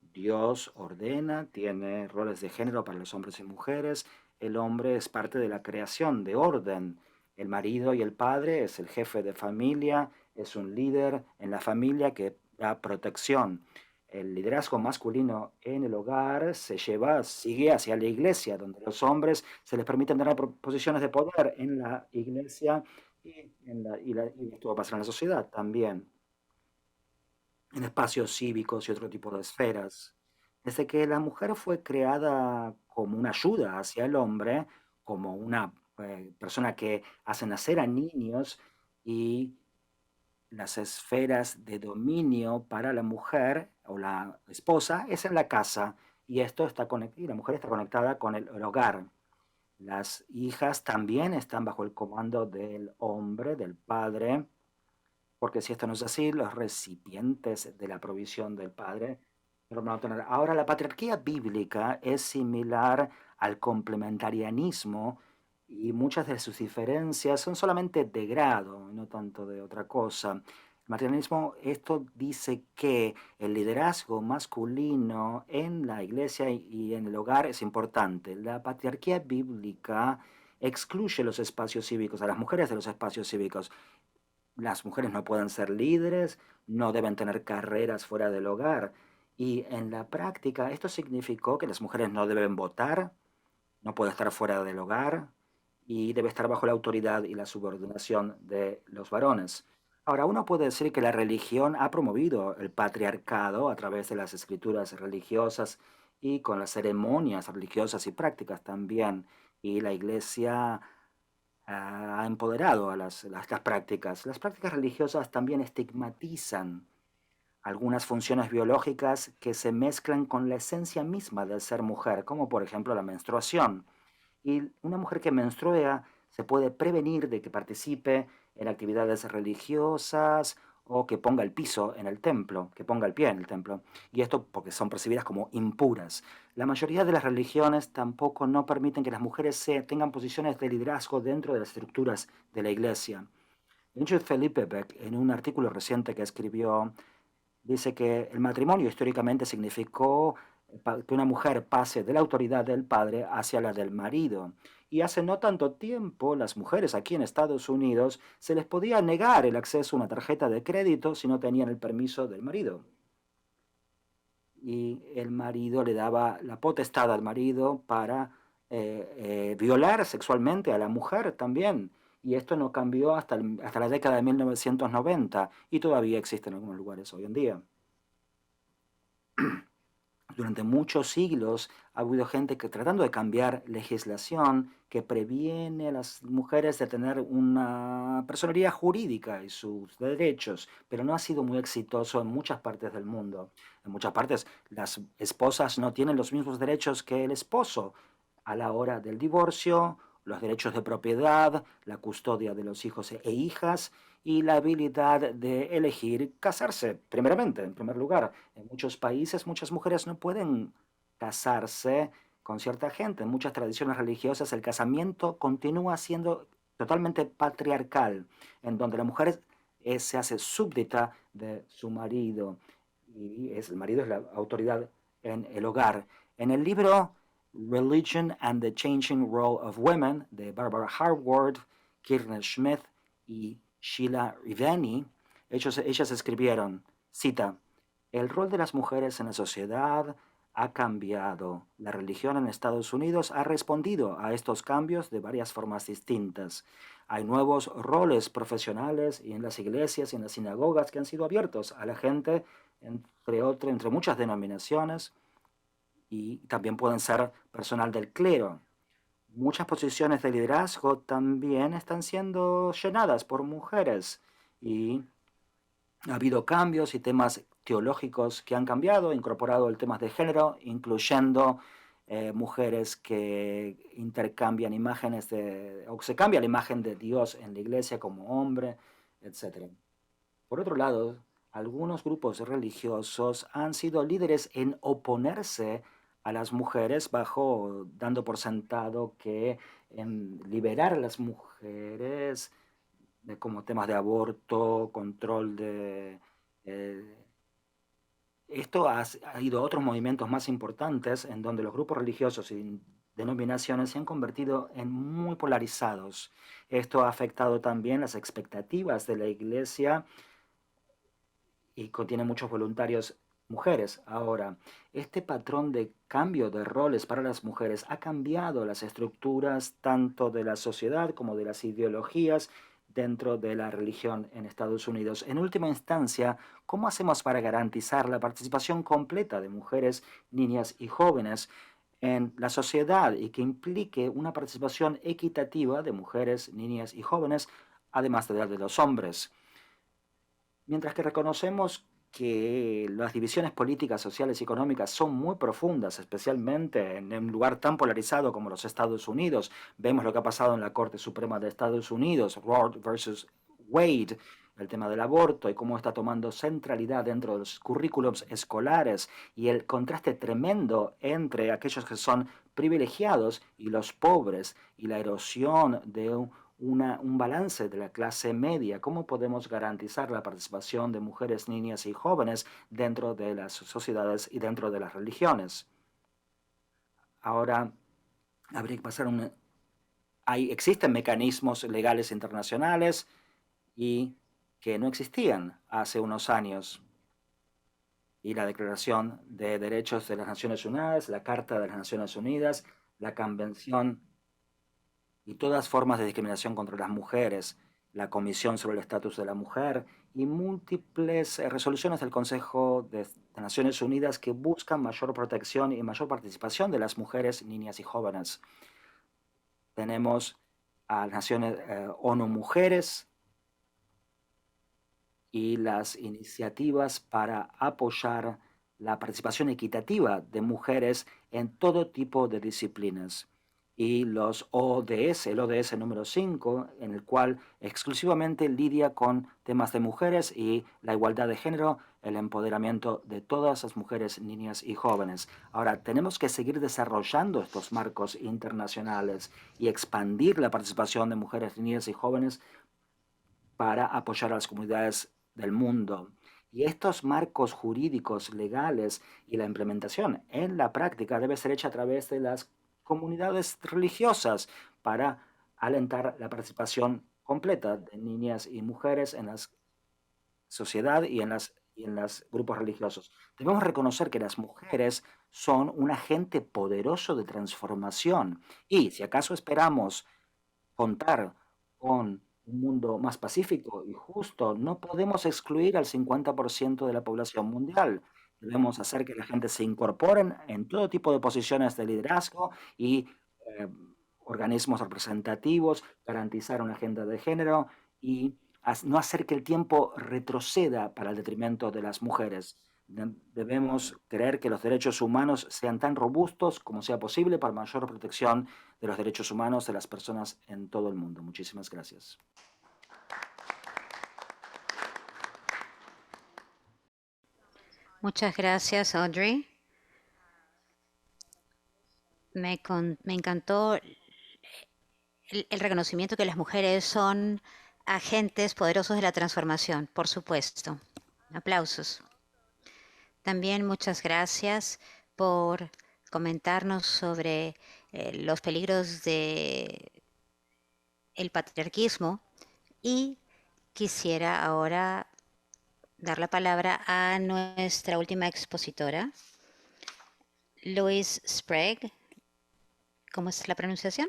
Dios ordena, tiene roles de género para los hombres y mujeres. El hombre es parte de la creación, de orden. El marido y el padre es el jefe de familia, es un líder en la familia que da protección. El liderazgo masculino en el hogar sigue hacia la iglesia, donde los hombres se les permiten tener posiciones de poder en la iglesia y esto va a pasar en la sociedad también, en espacios cívicos y otro tipo de esferas. Desde que la mujer fue creada como una ayuda hacia el hombre, como una persona que hace nacer a niños y las esferas de dominio para la mujer o la esposa es en la casa y esto está y la mujer está conectada con el hogar. Las hijas también están bajo el comando del hombre, del padre, porque si esto no es así, los recipientes de la provisión del padre no lo van a tener. Ahora, la patriarquía bíblica es similar al complementarianismo y muchas de sus diferencias son solamente de grado, no tanto de otra cosa. El materialismo, esto dice que el liderazgo masculino en la iglesia y en el hogar es importante. La patriarquía bíblica excluye los espacios cívicos, a las mujeres de los espacios cívicos. Las mujeres no pueden ser líderes, no deben tener carreras fuera del hogar. Y en la práctica esto significó que las mujeres no deben votar, no puede estar fuera del hogar y debe estar bajo la autoridad y la subordinación de los varones. Ahora, uno puede decir que la religión ha promovido el patriarcado a través de las escrituras religiosas y con las ceremonias religiosas y prácticas también. Y la iglesia ha empoderado a las prácticas. Las prácticas religiosas también estigmatizan algunas funciones biológicas que se mezclan con la esencia misma del ser mujer, como por ejemplo la menstruación. Y una mujer que menstrua se puede prevenir de que participe en actividades religiosas o que ponga el piso en el templo, que ponga el pie en el templo. Y esto porque son percibidas como impuras. La mayoría de las religiones tampoco no permiten que las mujeres tengan posiciones de liderazgo dentro de las estructuras de la iglesia. De hecho, Felipe Beck, en un artículo reciente que escribió, dice que el matrimonio históricamente significó que una mujer pase de la autoridad del padre hacia la del marido. Y hace no tanto tiempo, las mujeres aquí en Estados Unidos se les podía negar el acceso a una tarjeta de crédito si no tenían el permiso del marido. Y el marido le daba la potestad al marido para violar sexualmente a la mujer también. Y esto no cambió hasta la década de 1990 y todavía existe en algunos lugares hoy en día. Durante muchos siglos ha habido gente que tratando de cambiar legislación que previene a las mujeres de tener una personalidad jurídica y sus derechos, pero no ha sido muy exitoso en muchas partes del mundo. En muchas partes las esposas no tienen los mismos derechos que el esposo a la hora del divorcio, los derechos de propiedad, la custodia de los hijos e hijas y la habilidad de elegir casarse, primeramente, en primer lugar. En muchos países muchas mujeres no pueden casarse con cierta gente. En muchas tradiciones religiosas el casamiento continúa siendo totalmente patriarcal, en donde la mujer se hace súbdita de su marido y el marido es la autoridad en el hogar. En el libro Religion and the Changing Role of Women de Barbara Harwood, Kirner Smith y Sheila Riveni, ellas escribieron, cita, el rol de las mujeres en la sociedad ha cambiado. La religión en Estados Unidos ha respondido a estos cambios de varias formas distintas. Hay nuevos roles profesionales y en las iglesias y en las sinagogas que han sido abiertos a la gente, entre muchas denominaciones, y también pueden ser personal del clero. muchas posiciones de liderazgo también están siendo llenadas por mujeres y ha habido cambios y temas teológicos que han cambiado, incorporado el tema de género, incluyendo mujeres que intercambian imágenes o se cambia la imagen de Dios en la iglesia como hombre, etc. Por otro lado, algunos grupos religiosos han sido líderes en oponerse a las mujeres dando por sentado que en liberar a las mujeres como temas de aborto, control de... esto ha ido a otros movimientos más importantes en donde los grupos religiosos y denominaciones se han convertido en muy polarizados. Esto ha afectado también las expectativas de la iglesia y contiene muchos voluntarios mujeres. Ahora, este patrón de cambio de roles para las mujeres ha cambiado las estructuras tanto de la sociedad como de las ideologías dentro de la religión en Estados Unidos. En última instancia, ¿cómo hacemos para garantizar la participación completa de mujeres, niñas y jóvenes en la sociedad y que implique una participación equitativa de mujeres, niñas y jóvenes, además de la de los hombres? Mientras que reconocemos que las divisiones políticas, sociales y económicas son muy profundas, especialmente en un lugar tan polarizado como los Estados Unidos. Vemos lo que ha pasado en la Corte Suprema de Estados Unidos, Roe versus Wade, el tema del aborto y cómo está tomando centralidad dentro de los currículums escolares y el contraste tremendo entre aquellos que son privilegiados y los pobres y la erosión de un balance de la clase media, cómo podemos garantizar la participación de mujeres, niñas y jóvenes dentro de las sociedades y dentro de las religiones. Ahora, habría que pasar existen mecanismos legales internacionales y que no existían hace unos años. Y la Declaración de Derechos de las Naciones Unidas, la Carta de las Naciones Unidas, la Convención y todas formas de discriminación contra las mujeres, la Comisión sobre el Estatus de la Mujer y múltiples resoluciones del Consejo de Naciones Unidas que buscan mayor protección y mayor participación de las mujeres, niñas y jóvenes. Tenemos a las Naciones ONU Mujeres y las iniciativas para apoyar la participación equitativa de mujeres en todo tipo de disciplinas. Y los ODS, el ODS número 5, en el cual exclusivamente lidia con temas de mujeres y la igualdad de género, el empoderamiento de todas las mujeres, niñas y jóvenes. Ahora, tenemos que seguir desarrollando estos marcos internacionales y expandir la participación de mujeres, niñas y jóvenes para apoyar a las comunidades del mundo. Y estos marcos jurídicos legales y la implementación en la práctica debe ser hecha a través de las comunidades religiosas para alentar la participación completa de niñas y mujeres en la sociedad y en los grupos religiosos. Debemos reconocer que las mujeres son un agente poderoso de transformación y si acaso esperamos contar con un mundo más pacífico y justo, no podemos excluir al 50% de la población mundial. Debemos hacer que la gente se incorporen en todo tipo de posiciones de liderazgo y eh, organismos representativos, garantizar una agenda de género y no hacer que el tiempo retroceda para el detrimento de las mujeres. Debemos creer que los derechos humanos sean tan robustos como sea posible para mayor protección de los derechos humanos de las personas en todo el mundo. Muchísimas gracias. Muchas gracias, Audrey. Me encantó el reconocimiento que las mujeres son agentes poderosos de la transformación, por supuesto. Aplausos. También muchas gracias por comentarnos sobre los peligros de el patriarquismo y quisiera ahora dar la palabra a nuestra última expositora, Louise Sprague. ¿Cómo es la pronunciación?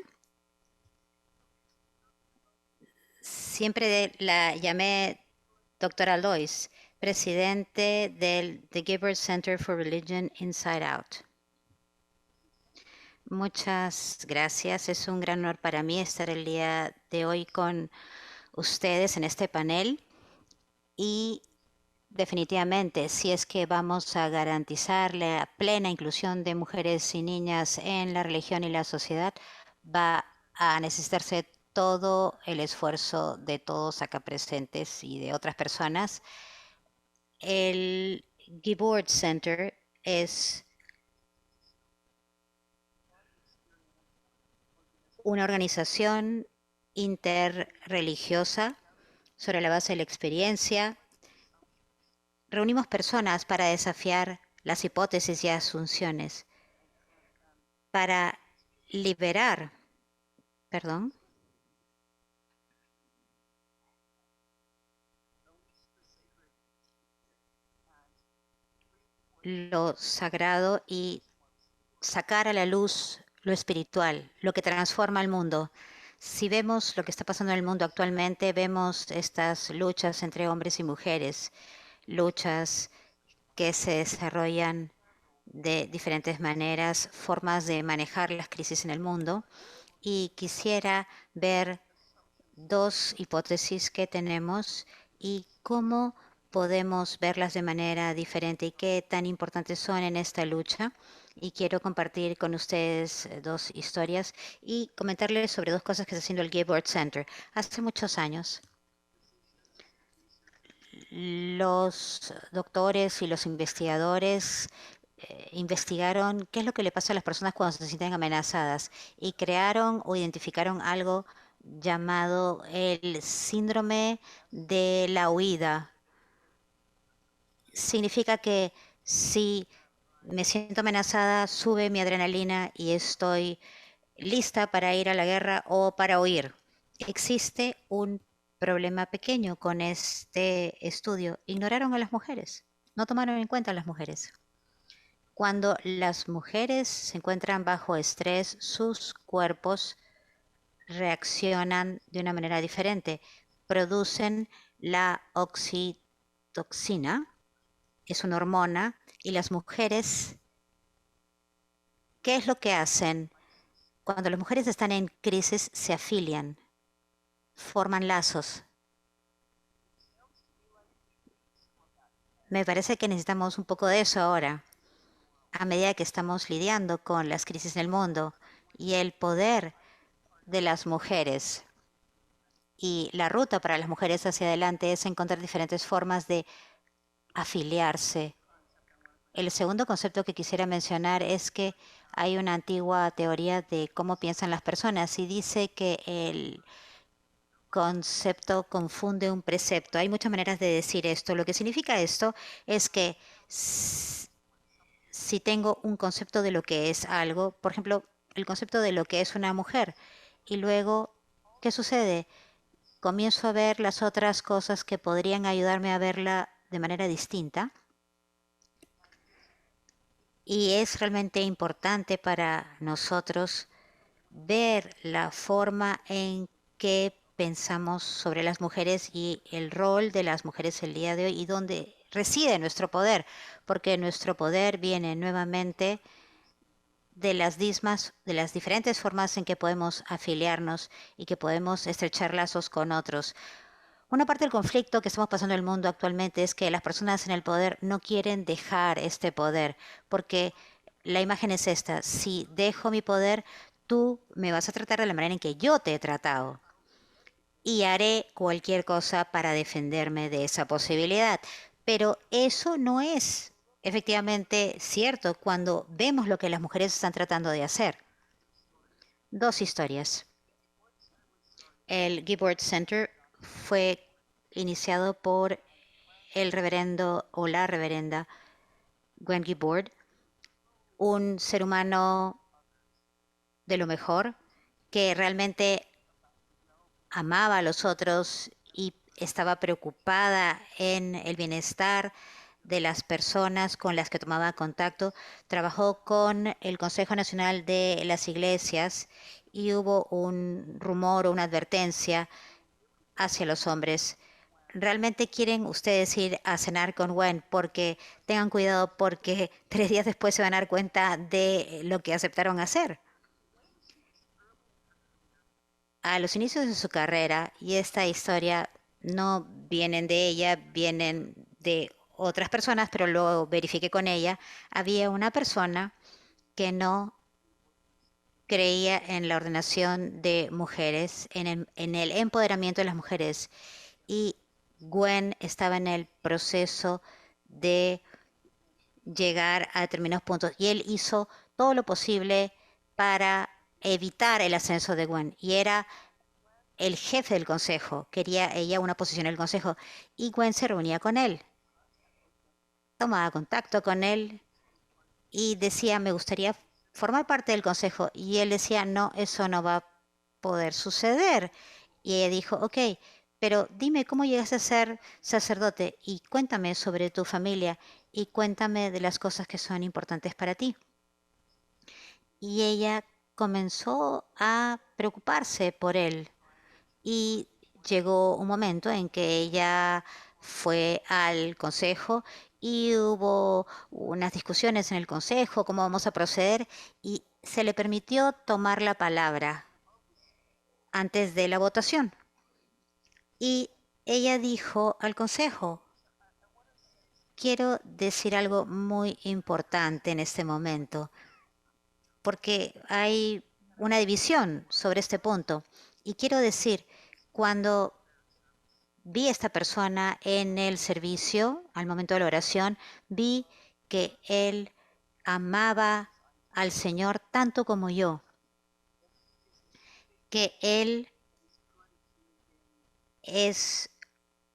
Siempre la llamé doctora Lois, presidente del The Givers Center for Religion Inside Out. Muchas gracias. Es un gran honor para mí estar el día de hoy con ustedes en este panel y definitivamente, si es que vamos a garantizar la plena inclusión de mujeres y niñas en la religión y la sociedad, va a necesitarse todo el esfuerzo de todos acá presentes y de otras personas. El Gibbord Center es una organización interreligiosa sobre la base de la experiencia. Reunimos personas para desafiar las hipótesis y asunciones, para liberar, perdón, lo sagrado y sacar a la luz lo espiritual, lo que transforma el mundo. Si vemos lo que está pasando en el mundo actualmente, vemos estas luchas entre hombres y mujeres, luchas que se desarrollan de diferentes maneras, formas de manejar las crisis en el mundo. Y quisiera ver dos hipótesis que tenemos y cómo podemos verlas de manera diferente y qué tan importantes son en esta lucha. Y quiero compartir con ustedes dos historias y comentarles sobre dos cosas que está haciendo el Gibbord Center. Hace muchos años, los doctores y los investigadores investigaron qué es lo que le pasa a las personas cuando se sienten amenazadas y crearon o identificaron algo llamado el síndrome de la huida. Significa que si me siento amenazada, sube mi adrenalina y estoy lista para ir a la guerra o para huir. Existe un problema pequeño con este estudio. Ignoraron a las mujeres, no tomaron en cuenta a las mujeres. Cuando las mujeres se encuentran bajo estrés, sus cuerpos reaccionan de una manera diferente. Producen la oxitoxina, es una hormona, y las mujeres, ¿qué es lo que hacen? Cuando las mujeres están en crisis, se afilian, forman lazos. Me parece que necesitamos un poco de eso ahora, a medida que estamos lidiando con las crisis en el mundo y el poder de las mujeres. Y la ruta para las mujeres hacia adelante es encontrar diferentes formas de afiliarse. El segundo concepto que quisiera mencionar es que hay una antigua teoría de cómo piensan las personas y dice que el concepto confunde un precepto. Hay muchas maneras de decir esto. Lo que significa esto es que si tengo un concepto de lo que es algo, por ejemplo, el concepto de lo que es una mujer, y luego, ¿qué sucede? Comienzo a ver las otras cosas que podrían ayudarme a verla de manera distinta. Y es realmente importante para nosotros ver la forma en que pensamos sobre las mujeres y el rol de las mujeres el día de hoy y dónde reside nuestro poder, porque nuestro poder viene nuevamente de las diferentes formas en que podemos afiliarnos y que podemos estrechar lazos con otros. Una parte del conflicto que estamos pasando en el mundo actualmente es que las personas en el poder no quieren dejar este poder, porque la imagen es esta: si dejo mi poder, tú me vas a tratar de la manera en que yo te he tratado y haré cualquier cosa para defenderme de esa posibilidad. Pero eso no es efectivamente cierto cuando vemos lo que las mujeres están tratando de hacer. Dos historias. El Gibbord Center fue iniciado por el reverendo o la reverenda Gwen Gibbord, un ser humano de lo mejor que realmente amaba a los otros y estaba preocupada en el bienestar de las personas con las que tomaba contacto. Trabajó con el Consejo Nacional de las Iglesias y hubo un rumor o una advertencia hacia los hombres. ¿Realmente quieren ustedes ir a cenar con Gwen? Porque tengan cuidado porque 3 días después se van a dar cuenta de lo que aceptaron hacer. a los inicios de su carrera, y esta historia no vienen de ella, vienen de otras personas, pero lo verifiqué con ella, había una persona que no creía en la ordenación de mujeres, en el empoderamiento de las mujeres. Y Gwen estaba en el proceso de llegar a determinados puntos. Y él hizo todo lo posible para evitar el ascenso de Gwen. Y era el jefe del consejo. Quería ella una posición en el consejo. Y Gwen se reunía con él, tomaba contacto con él y decía, me gustaría formar parte del consejo. Y él decía, no, eso no va a poder suceder. Y ella dijo, ok, pero dime cómo llegaste a ser sacerdote y cuéntame sobre tu familia y cuéntame de las cosas que son importantes para ti. Y ella comenzó a preocuparse por él. Y llegó un momento en que ella fue al consejo y hubo unas discusiones en el consejo, cómo vamos a proceder, y se le permitió tomar la palabra antes de la votación. Y ella dijo al consejo, quiero decir algo muy importante en este momento, porque hay una división sobre este punto. Y quiero decir, cuando vi a esta persona en el servicio, al momento de la oración, vi que él amaba al Señor tanto como yo, que él es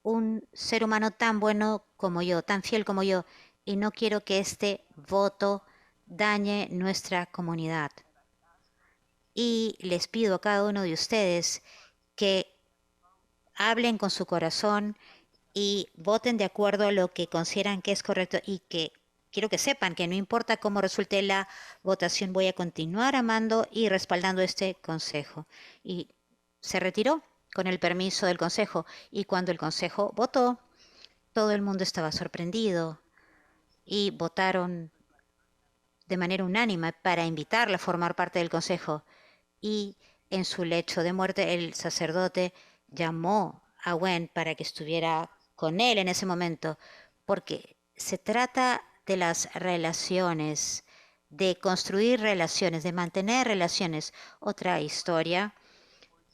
un ser humano tan bueno como yo, tan fiel como yo, y no quiero que este voto dañe nuestra comunidad. Y les pido a cada uno de ustedes que hablen con su corazón y voten de acuerdo a lo que consideran que es correcto, y que quiero que sepan que no importa cómo resulte la votación, voy a continuar amando y respaldando este consejo. Y se retiró con el permiso del consejo, y cuando el consejo votó, todo el mundo estaba sorprendido y votaron de manera unánime para invitarla a formar parte del consejo. Y en su lecho de muerte, el sacerdote llamó a Gwen para que estuviera con él en ese momento, porque se trata de las relaciones, de construir relaciones, de mantener relaciones. Otra historia.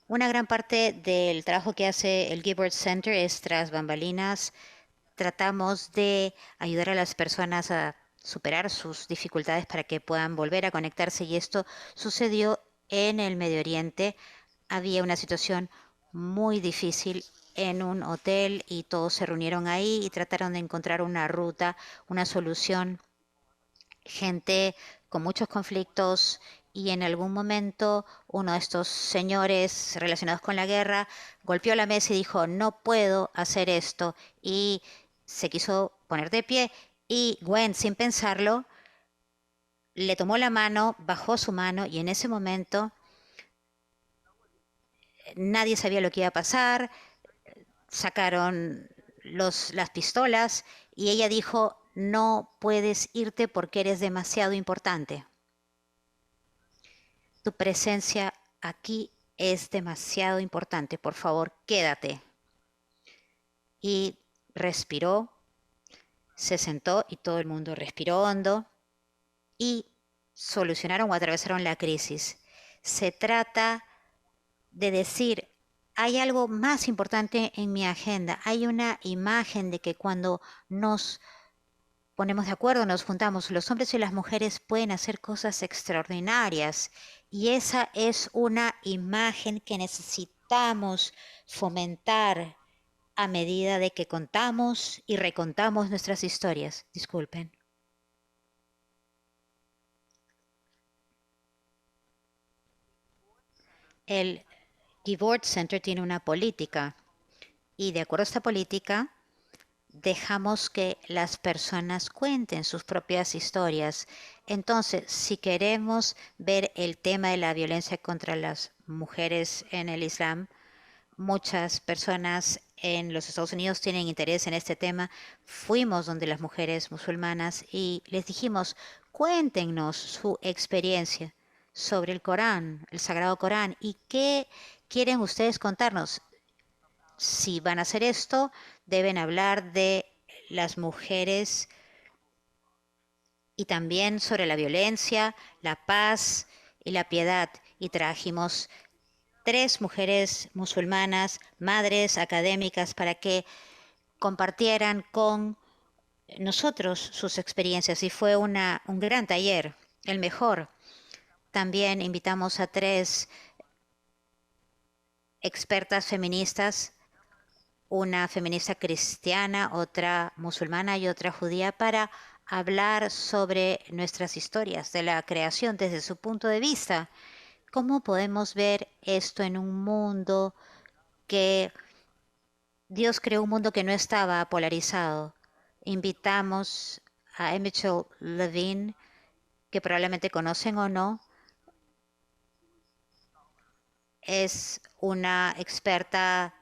Una gran parte del trabajo que hace el Gibbard Center es tras bambalinas. Tratamos de ayudar a las personas a superar sus dificultades para que puedan volver a conectarse, y esto sucedió en el Medio Oriente. Había una situación muy difícil en un hotel y todos se reunieron ahí y trataron de encontrar una ruta, una solución. Gente con muchos conflictos, y en algún momento uno de estos señores relacionados con la guerra golpeó la mesa y dijo, no puedo hacer esto, y se quiso poner de pie, y Gwen, sin pensarlo, le tomó la mano, bajó su mano, y en ese momento nadie sabía lo que iba a pasar. Sacaron las pistolas y ella dijo, no puedes irte porque eres demasiado importante. Tu presencia aquí es demasiado importante, por favor, quédate. Y respiró, se sentó y todo el mundo respiró hondo y solucionaron o atravesaron la crisis. Se trata de decir, hay algo más importante en mi agenda. Hay una imagen de que cuando nos ponemos de acuerdo, nos juntamos, los hombres y las mujeres pueden hacer cosas extraordinarias. Y esa es una imagen que necesitamos fomentar a medida de que contamos y recontamos nuestras historias. Disculpen. El Gibbard Center tiene una política, y de acuerdo a esta política dejamos que las personas cuenten sus propias historias. Entonces, si queremos ver el tema de la violencia contra las mujeres en el Islam, muchas personas en los Estados Unidos tienen interés en este tema. Fuimos donde las mujeres musulmanas y les dijimos, cuéntenos su experiencia sobre el Corán, el Sagrado Corán, y qué quieren ustedes contarnos? Si van a hacer esto, deben hablar de las mujeres y también sobre la violencia, la paz y la piedad. Y trajimos 3 mujeres musulmanas, madres académicas, para que compartieran con nosotros sus experiencias. Y fue un gran taller, el mejor. También invitamos a 3 expertas feministas, una feminista cristiana, otra musulmana y otra judía, para hablar sobre nuestras historias de la creación desde su punto de vista. ¿Cómo podemos ver esto en un mundo que Dios creó, un mundo que no estaba polarizado? Invitamos a Emmett Levine, que probablemente conocen o no. Es una experta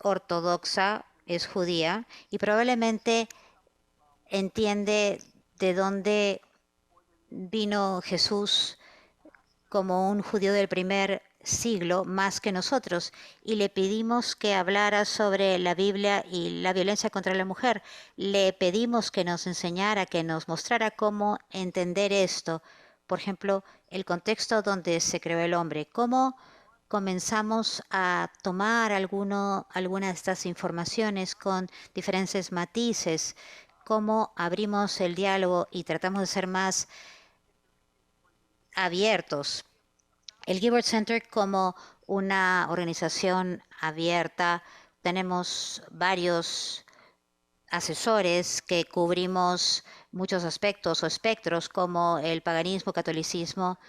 ortodoxa, es judía y probablemente entiende de dónde vino Jesús como un judío del primer siglo más que nosotros, y le pedimos que hablara sobre la Biblia y la violencia contra la mujer. Le pedimos que nos enseñara, que nos mostrara cómo entender esto. Por ejemplo, el contexto donde se creó el hombre, cómo comenzamos a tomar algunas de estas informaciones con diferentes matices, cómo abrimos el diálogo y tratamos de ser más abiertos. El Gilbert Center, como una organización abierta, tenemos varios asesores que cubrimos muchos aspectos o espectros, como el paganismo, catolicismo.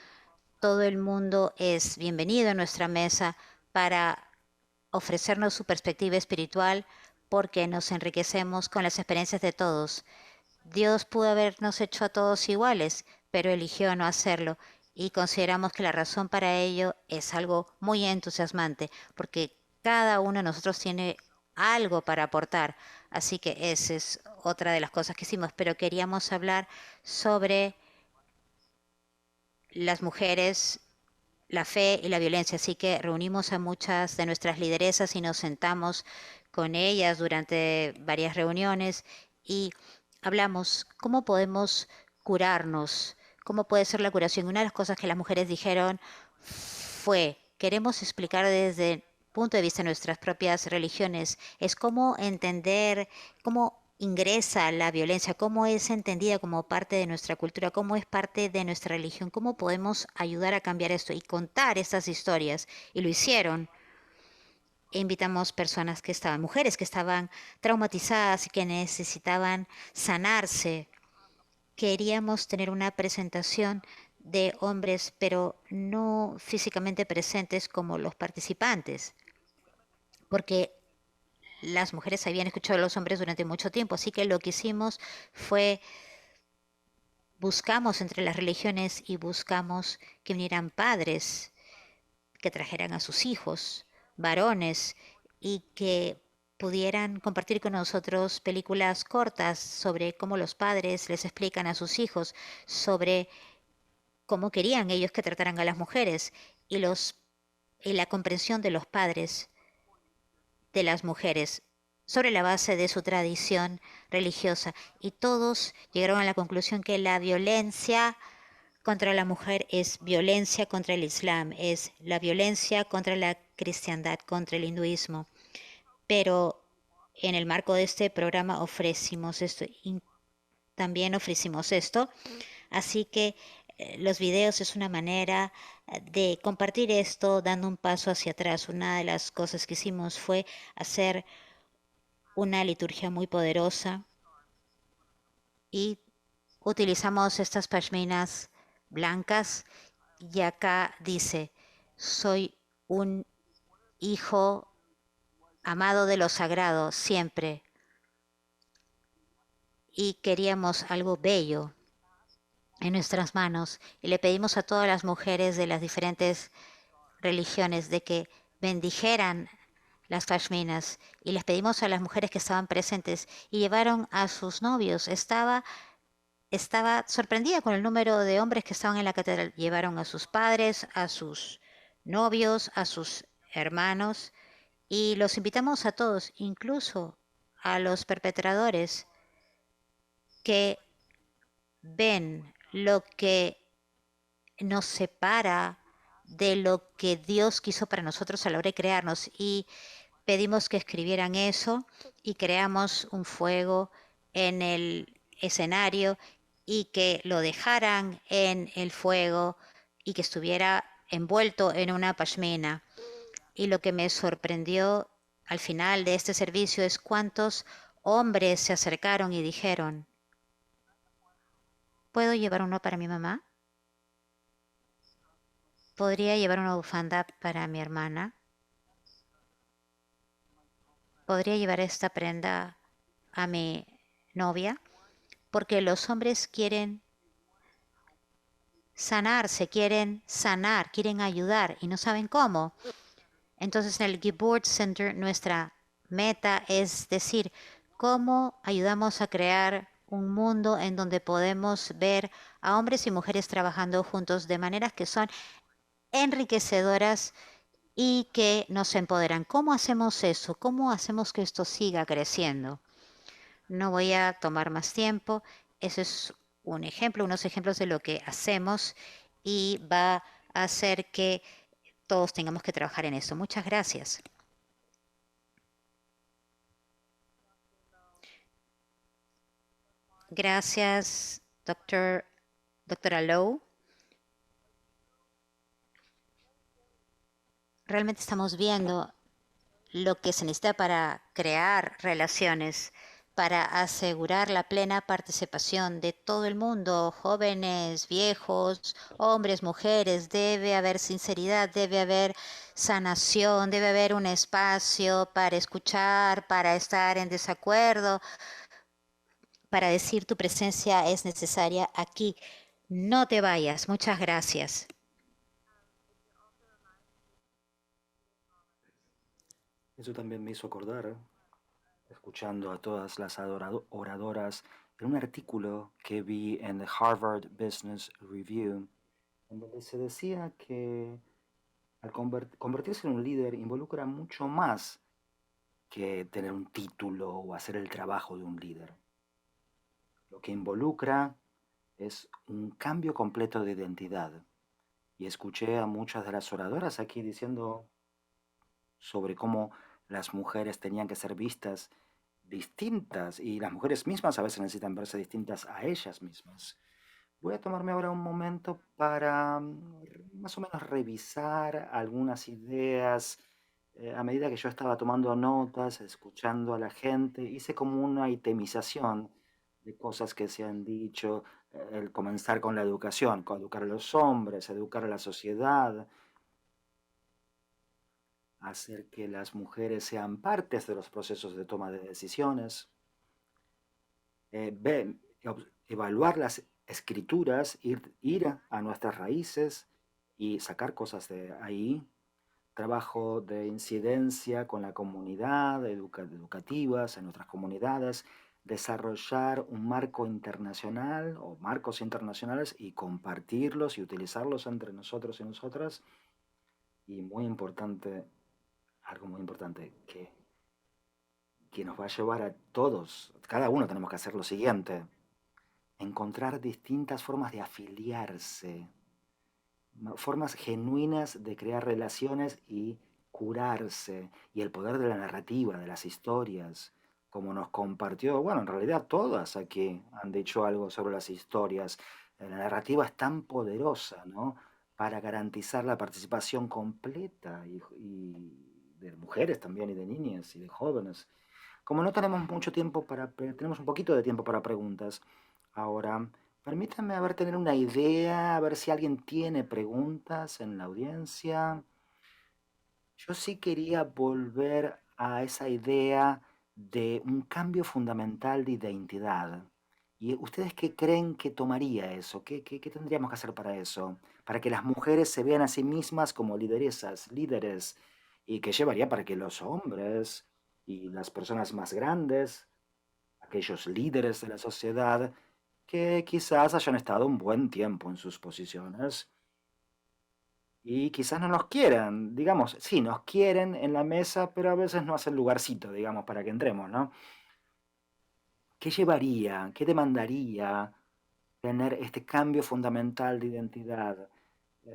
Todo el mundo es bienvenido en nuestra mesa para ofrecernos su perspectiva espiritual, porque nos enriquecemos con las experiencias de todos. Dios pudo habernos hecho a todos iguales, pero eligió no hacerlo, y consideramos que la razón para ello es algo muy entusiasmante, porque cada uno de nosotros tiene algo para aportar. Así que esa es otra de las cosas que hicimos, pero queríamos hablar sobre las mujeres, la fe y la violencia. Así que reunimos a muchas de nuestras lideresas y nos sentamos con ellas durante varias reuniones y hablamos cómo podemos curarnos, cómo puede ser la curación. Una de las cosas que las mujeres dijeron fue: queremos explicar desde el punto de vista de nuestras propias religiones, es cómo entender, cómo ingresa la violencia, cómo es entendida como parte de nuestra cultura, cómo es parte de nuestra religión, cómo podemos ayudar a cambiar esto y contar estas historias. Y lo hicieron. Invitamos personas que estaban, mujeres que estaban traumatizadas y que necesitaban sanarse. Queríamos tener una presentación de hombres, pero no físicamente presentes como los participantes, porque las mujeres habían escuchado a los hombres durante mucho tiempo. Así que lo que hicimos fue, buscamos entre las religiones y buscamos que vinieran padres que trajeran a sus hijos, varones, y que pudieran compartir con nosotros películas cortas sobre cómo los padres les explican a sus hijos sobre cómo querían ellos que trataran a las mujeres, y la comprensión de los padres de las mujeres sobre la base de su tradición religiosa. Y todos llegaron a la conclusión que la violencia contra la mujer es violencia contra el Islam, es la violencia contra la cristiandad, contra el hinduismo. Pero en el marco de este programa ofrecimos esto y también ofrecimos esto. Así que los videos es una manera de compartir esto, dando un paso hacia atrás. Una de las cosas que hicimos fue hacer una liturgia muy poderosa y utilizamos estas pashminas blancas, y acá dice: soy un hijo amado de lo sagrado siempre. Y queríamos algo bello en nuestras manos, y le pedimos a todas las mujeres de las diferentes religiones de que bendijeran las pashminas, y les pedimos a las mujeres que estaban presentes y llevaron a sus novios. Estaba sorprendida con el número de hombres que estaban en la catedral. Llevaron a sus padres, a sus novios, a sus hermanos, y los invitamos a todos, incluso a los perpetradores que ven lo que nos separa de lo que Dios quiso para nosotros a la hora de crearnos, y pedimos que escribieran eso y creamos un fuego en el escenario y que lo dejaran en el fuego y que estuviera envuelto en una pashmina. Y lo que me sorprendió al final de este servicio es cuántos hombres se acercaron y dijeron, ¿puedo llevar uno para mi mamá? ¿Podría llevar una bufanda para mi hermana? ¿Podría llevar esta prenda a mi novia? Porque los hombres quieren sanarse, quieren sanar, quieren ayudar y no saben cómo. Entonces en el Gibord Center nuestra meta es decir, cómo ayudamos a crear un mundo en donde podemos ver a hombres y mujeres trabajando juntos de maneras que son enriquecedoras y que nos empoderan. ¿Cómo hacemos eso? ¿Cómo hacemos que esto siga creciendo? No voy a tomar más tiempo. Ese es un ejemplo, unos ejemplos de lo que hacemos y va a hacer que todos tengamos que trabajar en eso. Muchas gracias. Gracias, doctora Lowe. Realmente estamos viendo lo que se necesita para crear relaciones, para asegurar la plena participación de todo el mundo, jóvenes, viejos, hombres, mujeres. Debe haber sinceridad, debe haber sanación, debe haber un espacio para escuchar, para estar en desacuerdo, para decir tu presencia es necesaria aquí. No te vayas. Muchas gracias. Eso también me hizo acordar, escuchando a todas las oradoras, en un artículo que vi en the Harvard Business Review, en donde se decía que al convertirse en un líder involucra mucho más que tener un título o hacer el trabajo de un líder. Lo que involucra es un cambio completo de identidad. Y escuché a muchas de las oradoras aquí diciendo sobre cómo las mujeres tenían que ser vistas distintas y las mujeres mismas a veces necesitan verse distintas a ellas mismas. Voy a tomarme ahora un momento para más o menos revisar algunas ideas. A medida que yo estaba tomando notas, escuchando a la gente, hice como una itemización de cosas que se han dicho, el comenzar con la educación, con educar a los hombres, educar a la sociedad, hacer que las mujeres sean partes de los procesos de toma de decisiones, evaluar las escrituras, ir a nuestras raíces y sacar cosas de ahí, trabajo de incidencia con la comunidad, educativas en nuestras comunidades, desarrollar un marco internacional o marcos internacionales y compartirlos y utilizarlos entre nosotros y nosotras. Y muy importante, algo muy importante, que nos va a llevar a todos, cada uno tenemos que hacer lo siguiente, encontrar distintas formas de afiliarse, formas genuinas de crear relaciones y curarse, y el poder de la narrativa, de las historias, como nos compartió, bueno, en realidad todas aquí han dicho algo sobre las historias. La narrativa es tan poderosa, ¿no? Para garantizar la participación completa y de mujeres también, y de niñas, y de jóvenes. Como no tenemos mucho tiempo tenemos un poquito de tiempo para preguntas, ahora permítanme a ver, tener una idea, a ver si alguien tiene preguntas en la audiencia. Yo sí quería volver a esa idea de un cambio fundamental de identidad. ¿Y ustedes qué creen que tomaría eso? ¿Qué tendríamos que hacer para eso? Para que las mujeres se vean a sí mismas como lideresas, líderes, y que llevaría para que los hombres y las personas más grandes, aquellos líderes de la sociedad, que quizás hayan estado un buen tiempo en sus posiciones y quizás no nos quieran, digamos, sí, nos quieren en la mesa, pero a veces no hacen lugarcito, digamos, para que entremos, ¿no? ¿Qué llevaría, qué demandaría tener este cambio fundamental de identidad?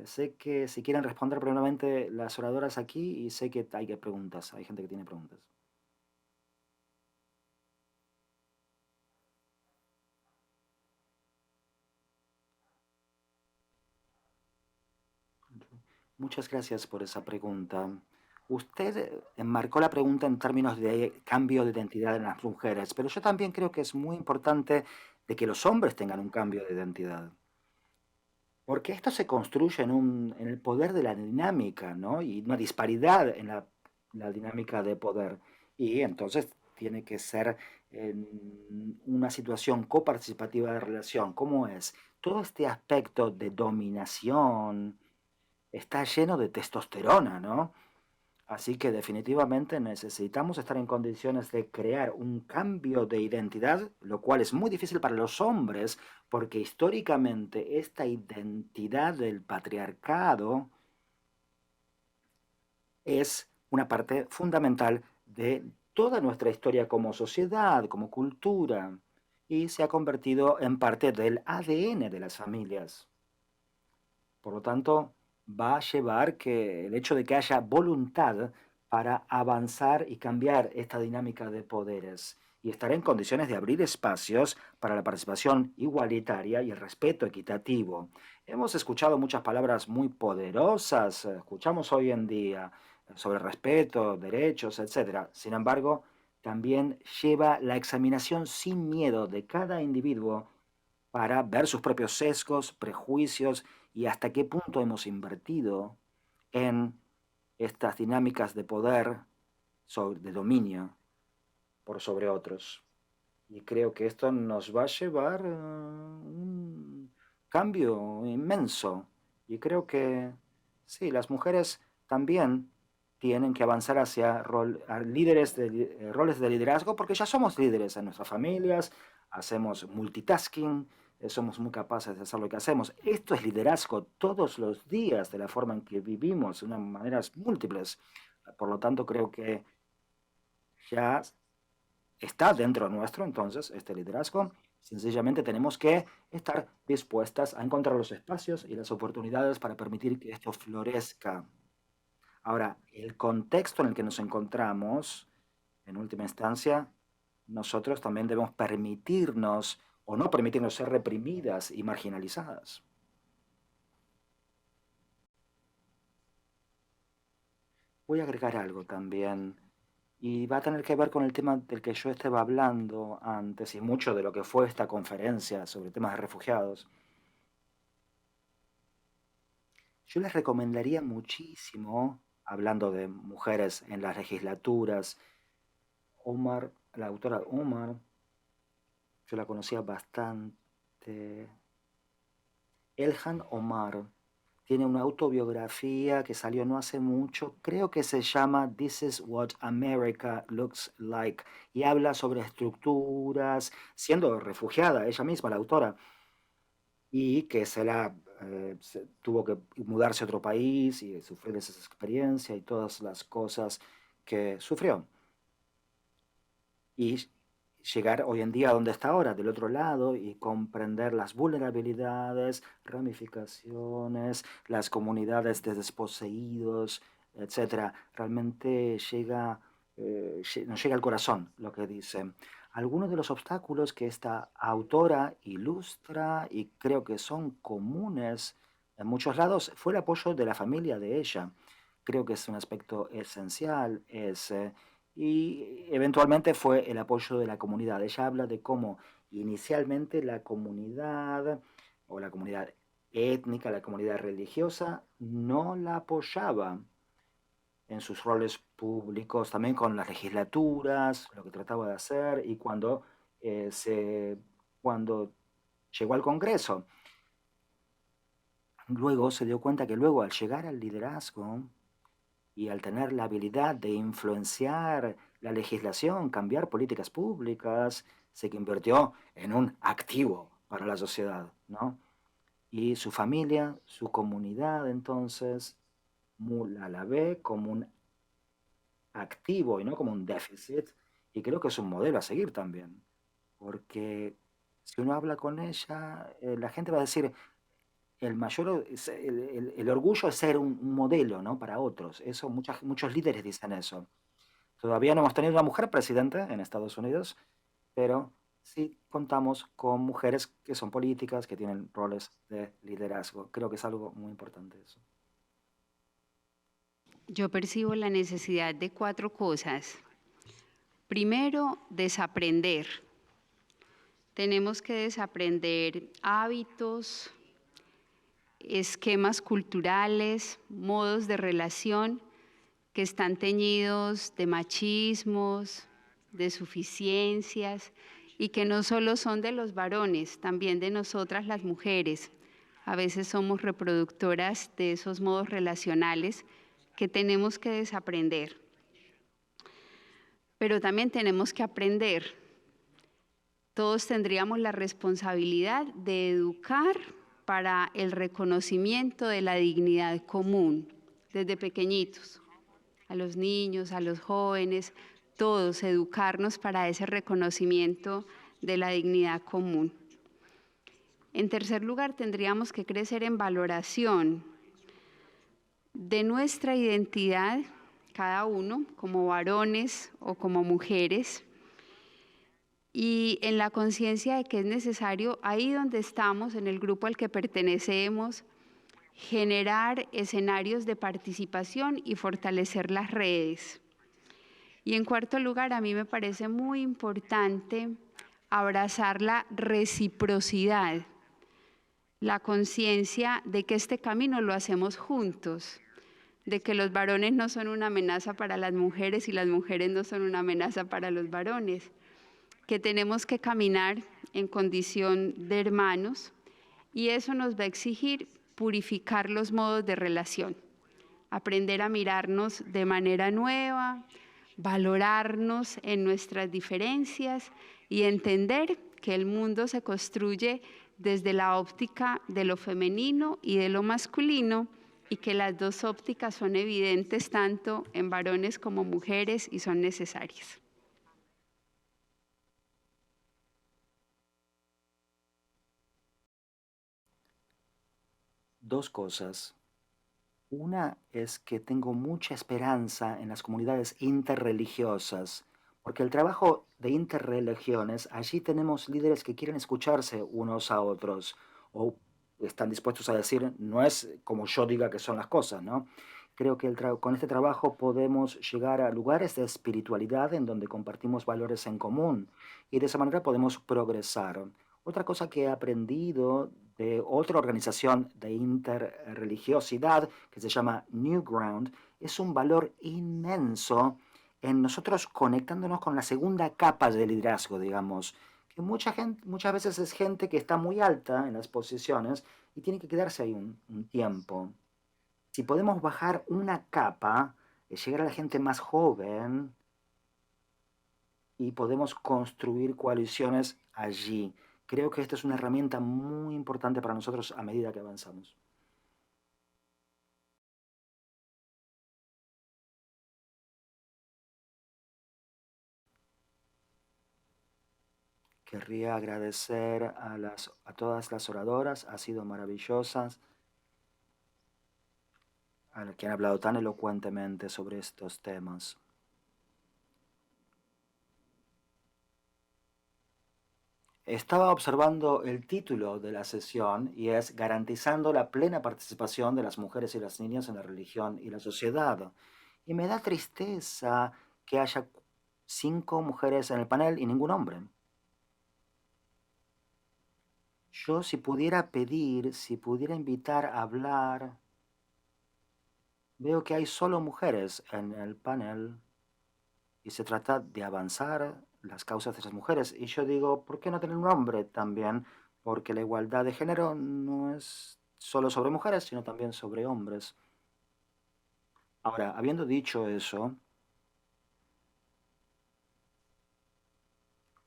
Sé que si quieren responder primeramente las oradoras aquí y sé que hay preguntas, hay gente que tiene preguntas. Muchas gracias por esa pregunta. Usted enmarcó la pregunta en términos de cambio de identidad en las mujeres, pero yo también creo que es muy importante de que los hombres tengan un cambio de identidad. Porque esto se construye en el poder de la dinámica, ¿no? Y una disparidad en la dinámica de poder. Y entonces tiene que ser en una situación coparticipativa de relación. ¿Cómo es? Todo este aspecto de dominación está lleno de testosterona, ¿no? Así que definitivamente necesitamos estar en condiciones de crear un cambio de identidad, lo cual es muy difícil para los hombres, porque históricamente esta identidad del patriarcado es una parte fundamental de toda nuestra historia como sociedad, como cultura, y se ha convertido en parte del ADN de las familias. Por lo tanto, va a llevar que el hecho de que haya voluntad para avanzar y cambiar esta dinámica de poderes y estar en condiciones de abrir espacios para la participación igualitaria y el respeto equitativo. Hemos escuchado muchas palabras muy poderosas, escuchamos hoy en día sobre respeto, derechos, etcétera. Sin embargo, también lleva la examinación sin miedo de cada individuo para ver sus propios sesgos, prejuicios y hasta qué punto hemos invertido en estas dinámicas de poder, de dominio por sobre otros. Y creo que esto nos va a llevar un cambio inmenso. Y creo que sí, las mujeres también tienen que avanzar hacia roles de liderazgo porque ya somos líderes en nuestras familias, hacemos multitasking, somos muy capaces de hacer lo que hacemos. Esto es liderazgo todos los días de la forma en que vivimos, de unas maneras múltiples. Por lo tanto, creo que ya está dentro nuestro, entonces, este liderazgo. Sencillamente tenemos que estar dispuestas a encontrar los espacios y las oportunidades para permitir que esto florezca. Ahora, el contexto en el que nos encontramos, en última instancia, nosotros también debemos permitirnos o no permitirnos ser reprimidas y marginalizadas. Voy a agregar algo también, y va a tener que ver con el tema del que yo estaba hablando antes y mucho de lo que fue esta conferencia sobre temas de refugiados. Yo les recomendaría muchísimo, hablando de mujeres en las legislaturas, Omar, la autora Omar, yo la conocía bastante. Elhan Omar tiene una autobiografía que salió no hace mucho, creo que se llama This is what America looks like, y habla sobre estructuras, siendo refugiada ella misma, la autora, y que tuvo que mudarse a otro país y sufrir esa experiencia y todas las cosas que sufrió. Y llegar hoy en día a donde está ahora, del otro lado, y comprender las vulnerabilidades, ramificaciones, las comunidades de desposeídos, etcétera. Realmente nos llega al corazón lo que dice. Algunos de los obstáculos que esta autora ilustra y creo que son comunes en muchos lados fue el apoyo de la familia de ella. Creo que es un aspecto esencial, y eventualmente fue el apoyo de la comunidad. Ella habla de cómo inicialmente la comunidad o la comunidad étnica, la comunidad religiosa, no la apoyaba en sus roles públicos, también con las legislaturas, lo que trataba de hacer, y cuando llegó al Congreso, luego se dio cuenta que luego al llegar al liderazgo y al tener la habilidad de influenciar la legislación, cambiar políticas públicas, se convirtió en un activo para la sociedad, ¿no? Y su familia, su comunidad, entonces, la ve como un activo y no como un déficit, y creo que es un modelo a seguir también, porque si uno habla con ella, la gente va a decir, el orgullo es ser un modelo, ¿no? Para otros. Eso muchos líderes dicen eso. Todavía no hemos tenido una mujer presidente en Estados Unidos, pero sí contamos con mujeres que son políticas, que tienen roles de liderazgo. Creo que es algo muy importante eso. Yo percibo la necesidad de 4 cosas. Primero, desaprender. Tenemos que desaprender hábitos, esquemas culturales, modos de relación que están teñidos de machismos, de suficiencias y que no solo son de los varones, también de nosotras las mujeres. A veces somos reproductoras de esos modos relacionales que tenemos que desaprender. Pero también tenemos que aprender. Todos tendríamos la responsabilidad de educar para el reconocimiento de la dignidad común, desde pequeñitos, a los niños, a los jóvenes, todos educarnos para ese reconocimiento de la dignidad común. En tercer lugar, tendríamos que crecer en valoración de nuestra identidad, cada uno, como varones o como mujeres, y en la conciencia de que es necesario, ahí donde estamos, en el grupo al que pertenecemos, generar escenarios de participación y fortalecer las redes. Y en cuarto lugar, a mí me parece muy importante abrazar la reciprocidad, la conciencia de que este camino lo hacemos juntos, de que los varones no son una amenaza para las mujeres y las mujeres no son una amenaza para los varones, que tenemos que caminar en condición de hermanos y eso nos va a exigir purificar los modos de relación, aprender a mirarnos de manera nueva, valorarnos en nuestras diferencias y entender que el mundo se construye desde la óptica de lo femenino y de lo masculino y que las dos ópticas son evidentes tanto en varones como mujeres y son necesarias. Dos cosas. Una es que tengo mucha esperanza en las comunidades interreligiosas, porque el trabajo de interreligiones, allí tenemos líderes que quieren escucharse unos a otros, o están dispuestos a decir, no es como yo diga que son las cosas, ¿no? Creo que con este trabajo podemos llegar a lugares de espiritualidad en donde compartimos valores en común y de esa manera podemos progresar. Otra cosa que he aprendido de otra organización de interreligiosidad que se llama Newground es un valor inmenso en nosotros conectándonos con la segunda capa de liderazgo, digamos, que muchas veces es gente que está muy alta en las posiciones y tiene que quedarse ahí un tiempo. Si podemos bajar una capa, llegar a la gente más joven y podemos construir coaliciones allí. Creo que esta es una herramienta muy importante para nosotros a medida que avanzamos. Querría agradecer a todas las oradoras, ha sido maravillosas, a las que han hablado tan elocuentemente sobre estos temas. Estaba observando el título de la sesión y es Garantizando la plena participación de las mujeres y las niñas en la religión y la sociedad. Y me da tristeza que haya 5 mujeres en el panel y ningún hombre. Yo si pudiera pedir, si pudiera invitar a hablar, veo que hay solo mujeres en el panel y se trata de avanzar las causas de las mujeres. Y yo digo, ¿por qué no tener un hombre también? Porque la igualdad de género no es solo sobre mujeres, sino también sobre hombres. Ahora, habiendo dicho eso,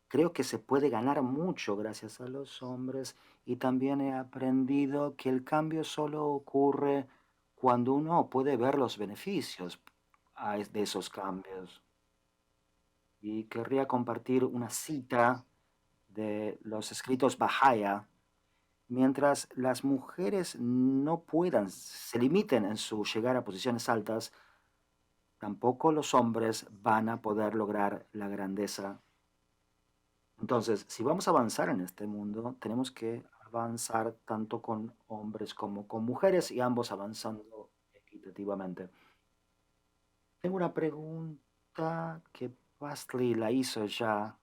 creo que se puede ganar mucho gracias a los hombres y también he aprendido que el cambio solo ocurre cuando uno puede ver los beneficios de esos cambios. Y querría compartir una cita de los escritos Bahaya. Mientras las mujeres no puedan, se limiten en su llegar a posiciones altas, tampoco los hombres van a poder lograr la grandeza. Entonces, si vamos a avanzar en este mundo, tenemos que avanzar tanto con hombres como con mujeres y ambos avanzando equitativamente. Tengo una pregunta que Pastry la hizo ya.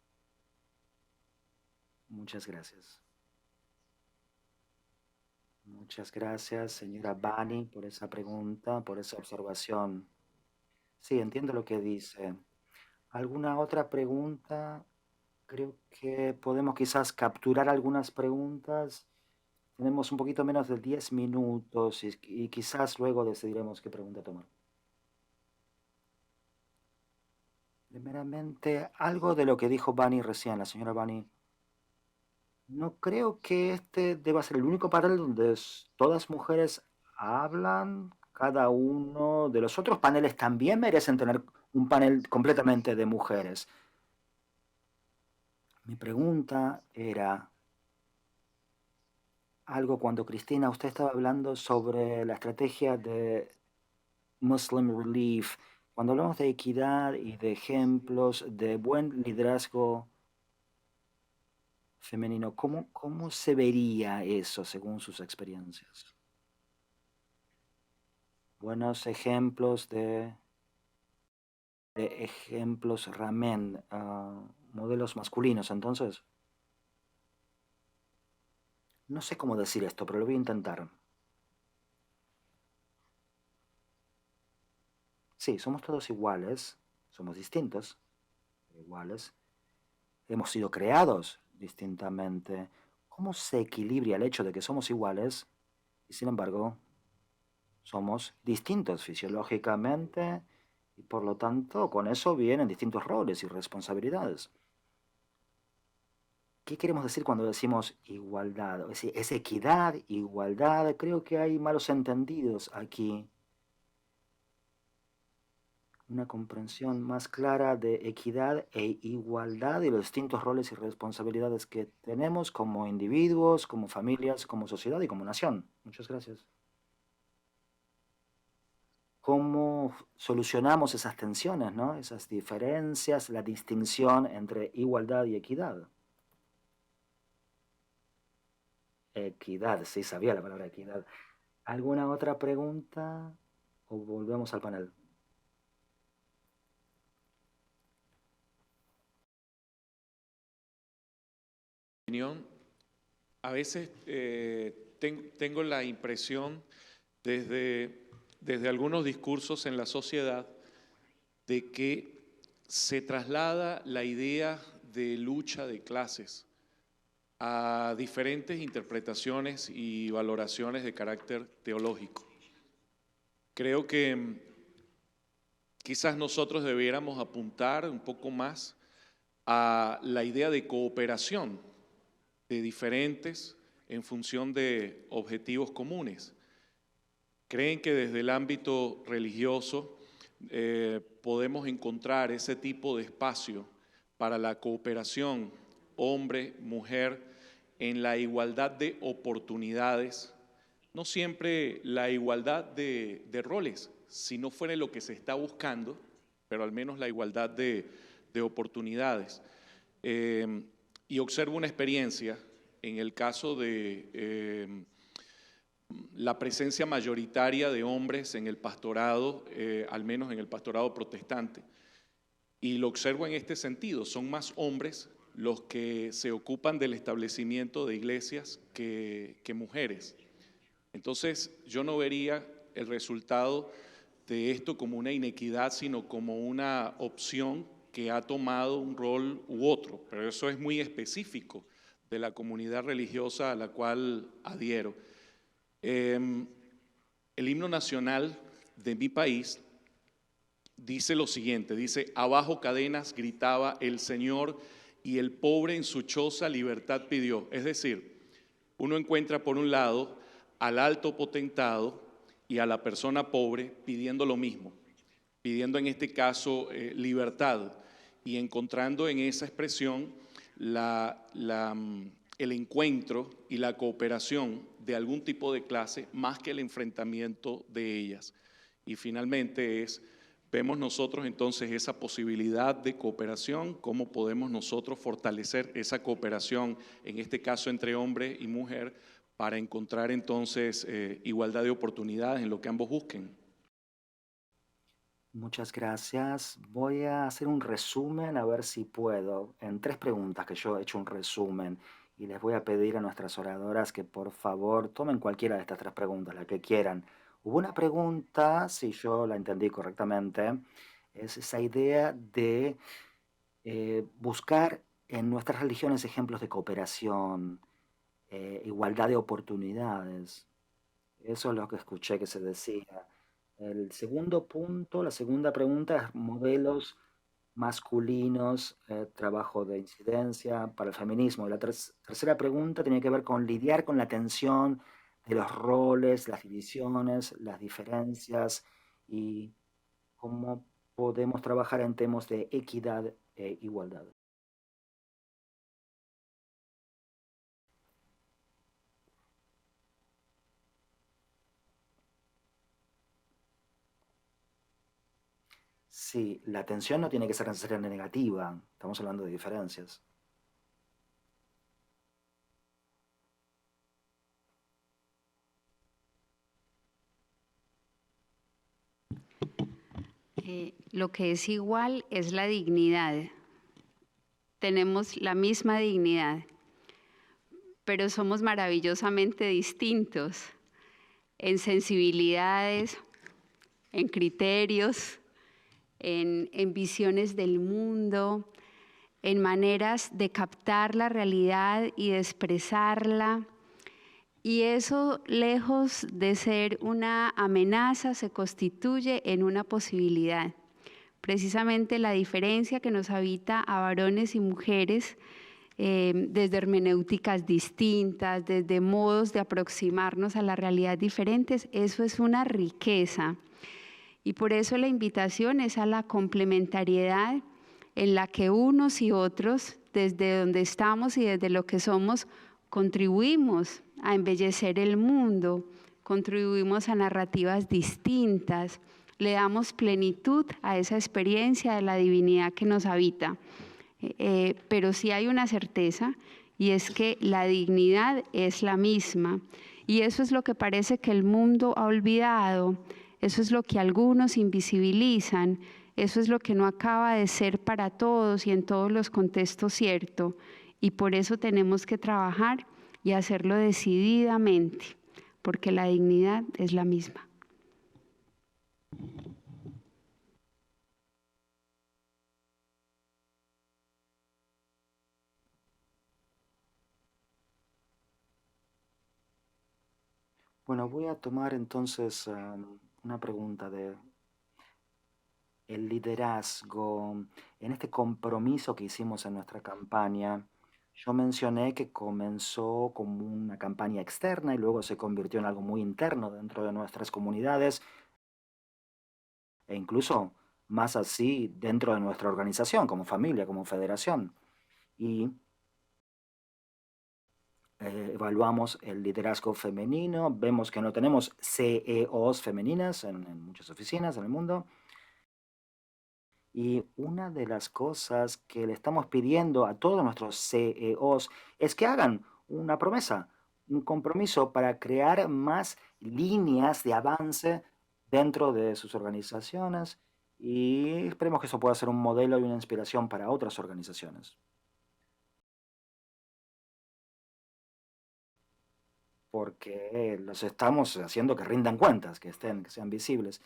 Muchas gracias. Muchas gracias, señora Bani, por esa pregunta, por esa observación. Sí, entiendo lo que dice. ¿Alguna otra pregunta? Creo que podemos quizás capturar algunas preguntas. Tenemos un poquito menos de 10 minutos y quizás luego decidiremos qué pregunta tomar. Primeramente, algo de lo que dijo Bani recién, la señora Bani. No creo que este deba ser el único panel donde todas mujeres hablan. Cada uno de los otros paneles también merecen tener un panel completamente de mujeres. Mi pregunta era algo cuando Cristina, usted estaba hablando sobre la estrategia de Muslim Relief. Cuando hablamos de equidad y de ejemplos de buen liderazgo femenino, ¿cómo se vería eso según sus experiencias? Buenos ejemplos de ejemplos ramen, modelos masculinos. Entonces, no sé cómo decir esto, pero lo voy a intentar. Sí, somos todos iguales, somos distintos, iguales. Hemos sido creados distintamente. ¿Cómo se equilibra el hecho de que somos iguales y sin embargo somos distintos fisiológicamente y por lo tanto con eso vienen distintos roles y responsabilidades? ¿Qué queremos decir cuando decimos igualdad? Es equidad, igualdad. Creo que hay malos entendidos aquí. Una comprensión más clara de equidad e igualdad y los distintos roles y responsabilidades que tenemos como individuos, como familias, como sociedad y como nación. Muchas gracias. ¿Cómo solucionamos esas tensiones, ¿no? Esas diferencias, la distinción entre igualdad y equidad? Equidad, sí, sabía la palabra equidad. ¿Alguna otra pregunta o volvemos al panel? A veces tengo la impresión desde algunos discursos en la sociedad de que se traslada la idea de lucha de clases a diferentes interpretaciones y valoraciones de carácter teológico. Creo que quizás nosotros debiéramos apuntar un poco más a la idea de cooperación de diferentes en función de objetivos comunes. ¿Creen que desde el ámbito religioso podemos encontrar ese tipo de espacio para la cooperación hombre-mujer en la igualdad de oportunidades? No siempre la igualdad de roles, si no fuera lo que se está buscando, pero al menos la igualdad de oportunidades. Y observo una experiencia en el caso de la presencia mayoritaria de hombres en el pastorado, al menos en el pastorado protestante. Y lo observo en este sentido, son más hombres los que se ocupan del establecimiento de iglesias que mujeres. Entonces, yo no vería el resultado de esto como una inequidad, sino como una opción que ha tomado un rol u otro, pero eso es muy específico de la comunidad religiosa a la cual adhiero. El himno nacional de mi país dice lo siguiente, dice: abajo cadenas gritaba el Señor y el pobre en su choza libertad pidió. Es decir, uno encuentra por un lado al alto potentado y a la persona pobre pidiendo lo mismo, pidiendo en este caso libertad y encontrando en esa expresión el encuentro y la cooperación de algún tipo de clase más que el enfrentamiento de ellas. Y finalmente vemos nosotros entonces esa posibilidad de cooperación, cómo podemos nosotros fortalecer esa cooperación, en este caso entre hombre y mujer, para encontrar entonces igualdad de oportunidades en lo que ambos busquen. Muchas gracias. Voy a hacer un resumen, a ver si puedo, en 3 preguntas que yo he hecho un resumen. Y les voy a pedir a nuestras oradoras que por favor tomen cualquiera de estas 3 preguntas, la que quieran. Hubo una pregunta, si yo la entendí correctamente, es esa idea de buscar en nuestras religiones ejemplos de cooperación, igualdad de oportunidades. Eso es lo que escuché que se decía. El segundo punto, la segunda pregunta es modelos masculinos, trabajo de incidencia para el feminismo. Y la tercera pregunta tiene que ver con lidiar con la tensión de los roles, las divisiones, las diferencias y cómo podemos trabajar en temas de equidad e igualdad. Sí, la tensión no tiene que ser necesariamente negativa, estamos hablando de diferencias. Lo que es igual es la dignidad. Tenemos la misma dignidad, pero somos maravillosamente distintos en sensibilidades, en criterios, en visiones del mundo, en maneras de captar la realidad y de expresarla. Y eso, lejos de ser una amenaza, se constituye en una posibilidad. Precisamente la diferencia que nos habita a varones y mujeres, desde hermenéuticas distintas, desde modos de aproximarnos a la realidad diferentes, eso es una riqueza. Y por eso la invitación es a la complementariedad en la que unos y otros, desde donde estamos y desde lo que somos, contribuimos a embellecer el mundo, contribuimos a narrativas distintas, le damos plenitud a esa experiencia de la divinidad que nos habita. Pero sí hay una certeza, y es que la dignidad es la misma. Y eso es lo que parece que el mundo ha olvidado, eso es lo que algunos invisibilizan, eso es lo que no acaba de ser para todos y en todos los contextos cierto. Y por eso tenemos que trabajar y hacerlo decididamente, porque la dignidad es la misma. Bueno, voy a tomar entonces una pregunta de el liderazgo. En este compromiso que hicimos en nuestra campaña, yo mencioné que comenzó como una campaña externa y luego se convirtió en algo muy interno dentro de nuestras comunidades e incluso más así dentro de nuestra organización, como familia, como federación. Y evaluamos el liderazgo femenino, vemos que no tenemos CEOs femeninas en muchas oficinas en el mundo. Y una de las cosas que le estamos pidiendo a todos nuestros CEOs es que hagan una promesa, un compromiso para crear más líneas de avance dentro de sus organizaciones y esperemos que eso pueda ser un modelo y una inspiración para otras organizaciones. Porque los estamos haciendo que rindan cuentas, que sean visibles.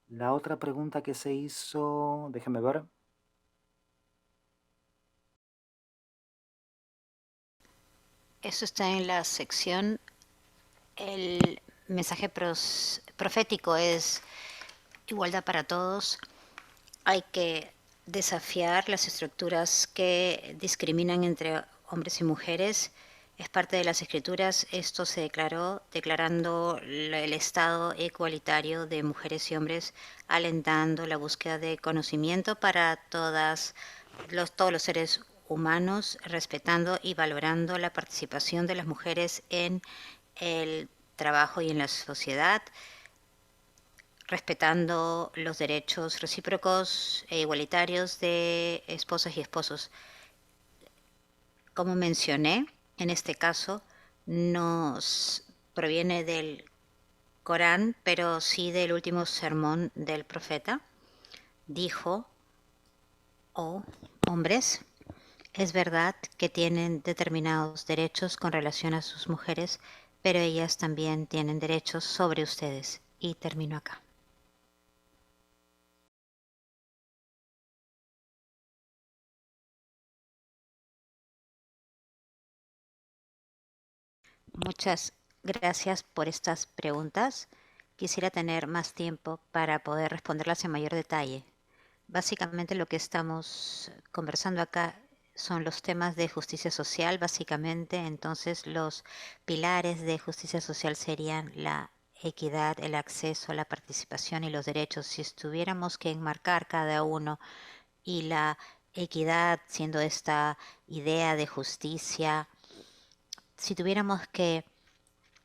La otra pregunta que se hizo, déjeme ver. Eso está en la sección. El mensaje profético es igualdad para todos. Hay que desafiar las estructuras que discriminan entre hombres y mujeres Es parte de las escrituras. Esto se declaró declarando el estado igualitario de mujeres y hombres, alentando la búsqueda de conocimiento para todos los seres humanos, respetando y valorando la participación de las mujeres en el trabajo y en la sociedad, respetando los derechos recíprocos e igualitarios de esposas y esposos. Como mencioné, en este caso nos proviene del Corán, pero sí del último sermón del profeta. Dijo: oh hombres, es verdad que tienen determinados derechos con relación a sus mujeres, pero ellas también tienen derechos sobre ustedes. Y termino acá. Muchas gracias por estas preguntas. Quisiera tener más tiempo para poder responderlas en mayor detalle. Básicamente lo que estamos conversando acá son los temas de justicia social, básicamente. Entonces los pilares de justicia social serían la equidad, el acceso, la participación y los derechos. Si tuviéramos que enmarcar cada uno, y la equidad siendo esta idea de justicia, si tuviéramos que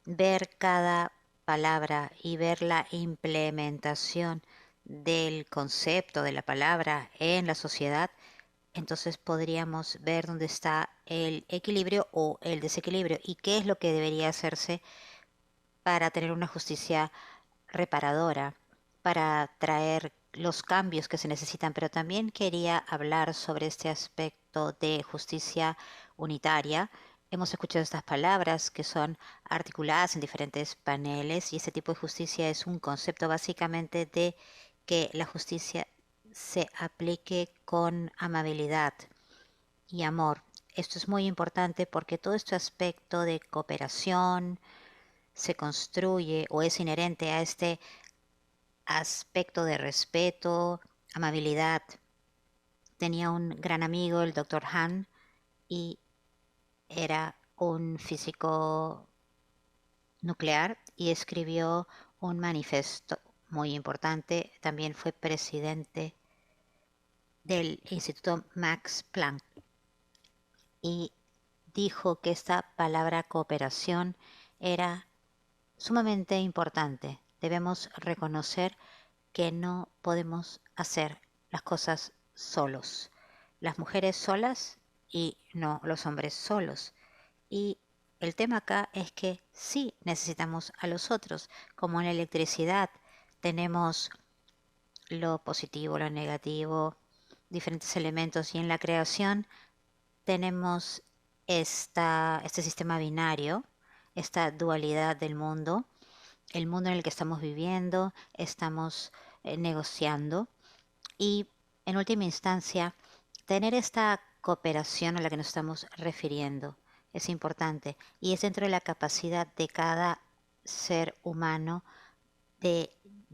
ver cada palabra y ver la implementación del concepto de la palabra en la sociedad, entonces podríamos ver dónde está el equilibrio o el desequilibrio y qué es lo que debería hacerse para tener una justicia reparadora, para traer los cambios que se necesitan. Pero también quería hablar sobre este aspecto de justicia unitaria. Hemos escuchado estas palabras que son articuladas en diferentes paneles, y este tipo de justicia es un concepto básicamente de que la justicia se aplique con amabilidad y amor. Esto es muy importante porque todo este aspecto de cooperación se construye o es inherente a este aspecto de respeto, amabilidad. Tenía un gran amigo, el Dr. Han, y era un físico nuclear y escribió un manifiesto muy importante. También fue presidente del Instituto Max Planck y dijo que esta palabra cooperación era sumamente importante. Debemos reconocer que no podemos hacer las cosas solos. Las mujeres solas y no los hombres solos. Y el tema acá es que sí necesitamos a los otros. Como en la electricidad tenemos lo positivo, lo negativo, diferentes elementos, y en la creación tenemos este sistema binario, esta dualidad del mundo, el mundo en el que estamos viviendo, estamos negociando, y en última instancia tener esta cooperación a la que nos estamos refiriendo es importante, y es dentro de la capacidad de cada ser humano de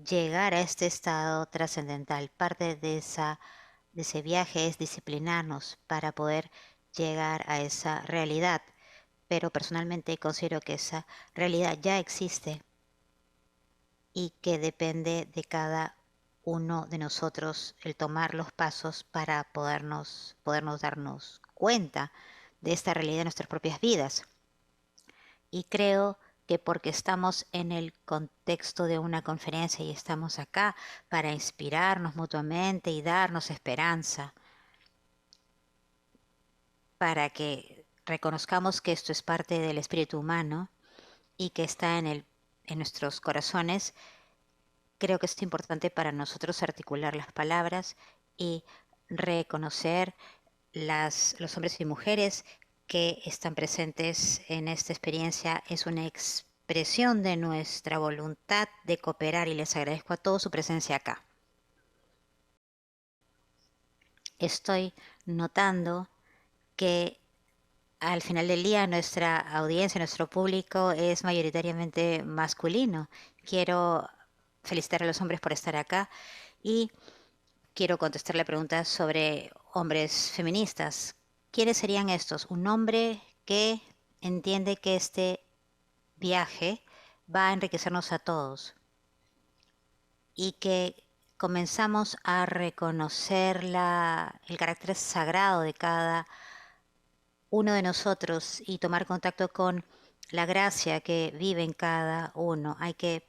llegar a este estado trascendental. Parte de ese viaje es disciplinarnos para poder llegar a esa realidad, pero personalmente considero que esa realidad ya existe y que depende de cada uno de nosotros el tomar los pasos para podernos darnos cuenta de esta realidad en nuestras propias vidas. Y creo que porque estamos en el contexto de una conferencia y estamos acá para inspirarnos mutuamente y darnos esperanza, para que reconozcamos que esto es parte del espíritu humano y que está en nuestros corazones, creo que es importante para nosotros articular las palabras y reconocer los hombres y mujeres que están presentes en esta experiencia. Es una expresión de nuestra voluntad de cooperar y les agradezco a todos su presencia acá. Estoy notando que al final del día nuestra audiencia, nuestro público es mayoritariamente masculino. Quiero felicitar a los hombres por estar acá y quiero contestar la pregunta sobre hombres feministas. ¿Quiénes serían estos? Un hombre que entiende que este viaje va a enriquecernos a todos y que comenzamos a reconocer el carácter sagrado de cada uno de nosotros y tomar contacto con la gracia que vive en cada uno. Hay que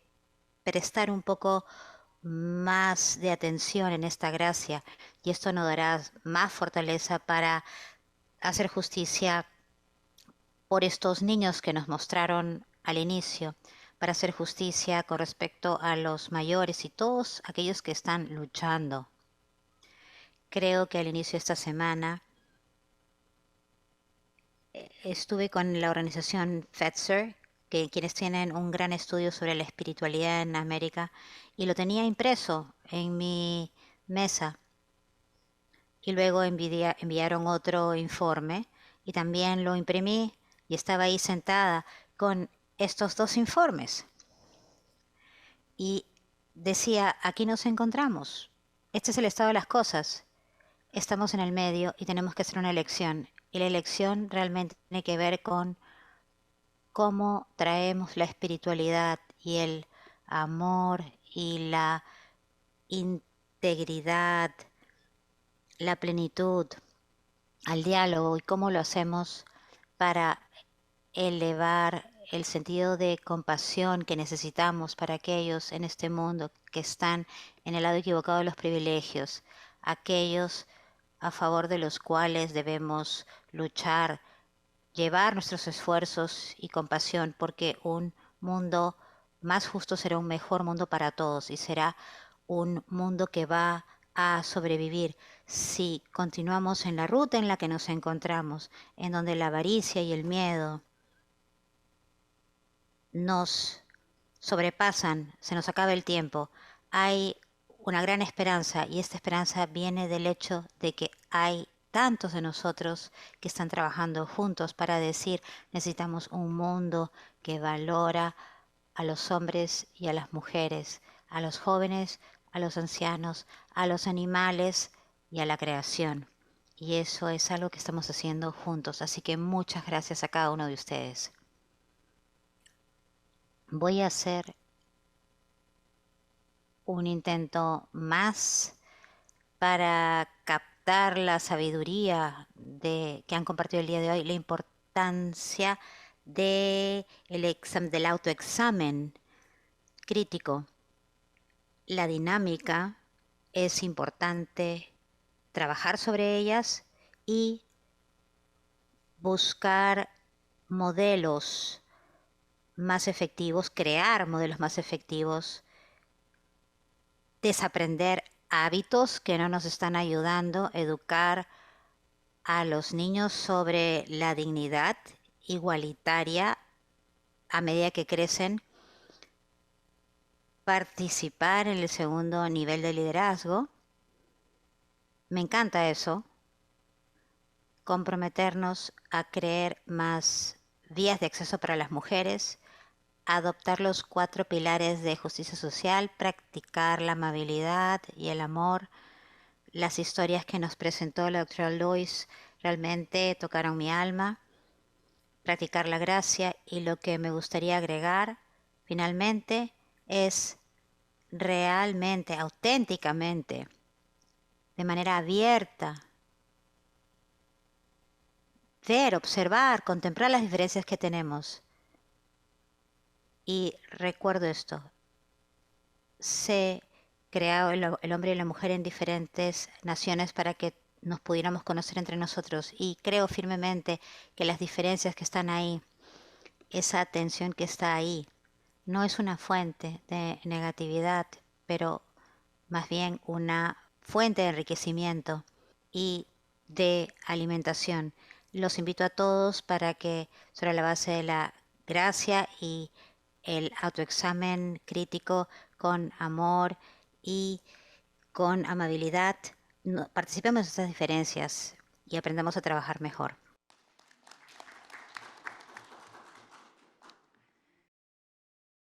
prestar un poco más de atención en esta gracia y esto nos dará más fortaleza para hacer justicia por estos niños que nos mostraron al inicio, para hacer justicia con respecto a los mayores y todos aquellos que están luchando. Creo que al inicio de esta semana estuve con la organización FETSER, quienes tienen un gran estudio sobre la espiritualidad en América, y lo tenía impreso en mi mesa. Y luego enviaron otro informe y también lo imprimí y estaba ahí sentada con estos dos informes. Y decía, aquí nos encontramos. Este es el estado de las cosas. Estamos en el medio y tenemos que hacer una elección. Y la elección realmente tiene que ver con cómo traemos la espiritualidad y el amor y la integridad, la plenitud al diálogo y cómo lo hacemos para elevar el sentido de compasión que necesitamos para aquellos en este mundo que están en el lado equivocado de los privilegios, aquellos a favor de los cuales debemos luchar, llevar nuestros esfuerzos y compasión, porque un mundo más justo será un mejor mundo para todos y será un mundo que va a sobrevivir si continuamos en la ruta en la que nos encontramos, en donde la avaricia y el miedo nos sobrepasan, se nos acaba el tiempo. Hay una gran esperanza y esta esperanza viene del hecho de que hay tantos de nosotros que están trabajando juntos para decir necesitamos un mundo que valora a los hombres y a las mujeres, a los jóvenes, a los ancianos, a los animales y a la creación. Y eso es algo que estamos haciendo juntos. Así que muchas gracias a cada uno de ustedes. Voy a hacer un intento más para captar la sabiduría que han compartido el día de hoy, la importancia del autoexamen crítico. La dinámica es importante trabajar sobre ellas y buscar modelos más efectivos, crear modelos más efectivos, desaprender hábitos que no nos están ayudando, educar a los niños sobre la dignidad igualitaria a medida que crecen, participar en el segundo nivel de liderazgo. Me encanta eso, comprometernos a crear más vías de acceso para las mujeres, adoptar los 4 pilares de justicia social, practicar la amabilidad y el amor. Las historias que nos presentó la doctora Lois realmente tocaron mi alma. Practicar la gracia y lo que me gustaría agregar finalmente es realmente, auténticamente, de manera abierta, ver, observar, contemplar las diferencias que tenemos. Y recuerdo esto, se creó el hombre y la mujer en diferentes naciones para que nos pudiéramos conocer entre nosotros y creo firmemente que las diferencias que están ahí, esa tensión que está ahí, no es una fuente de negatividad, pero más bien una fuente de enriquecimiento y de alimentación. Los invito a todos para que sobre la base de la gracia y el autoexamen crítico con amor y con amabilidad, participemos de estas diferencias y aprendamos a trabajar mejor.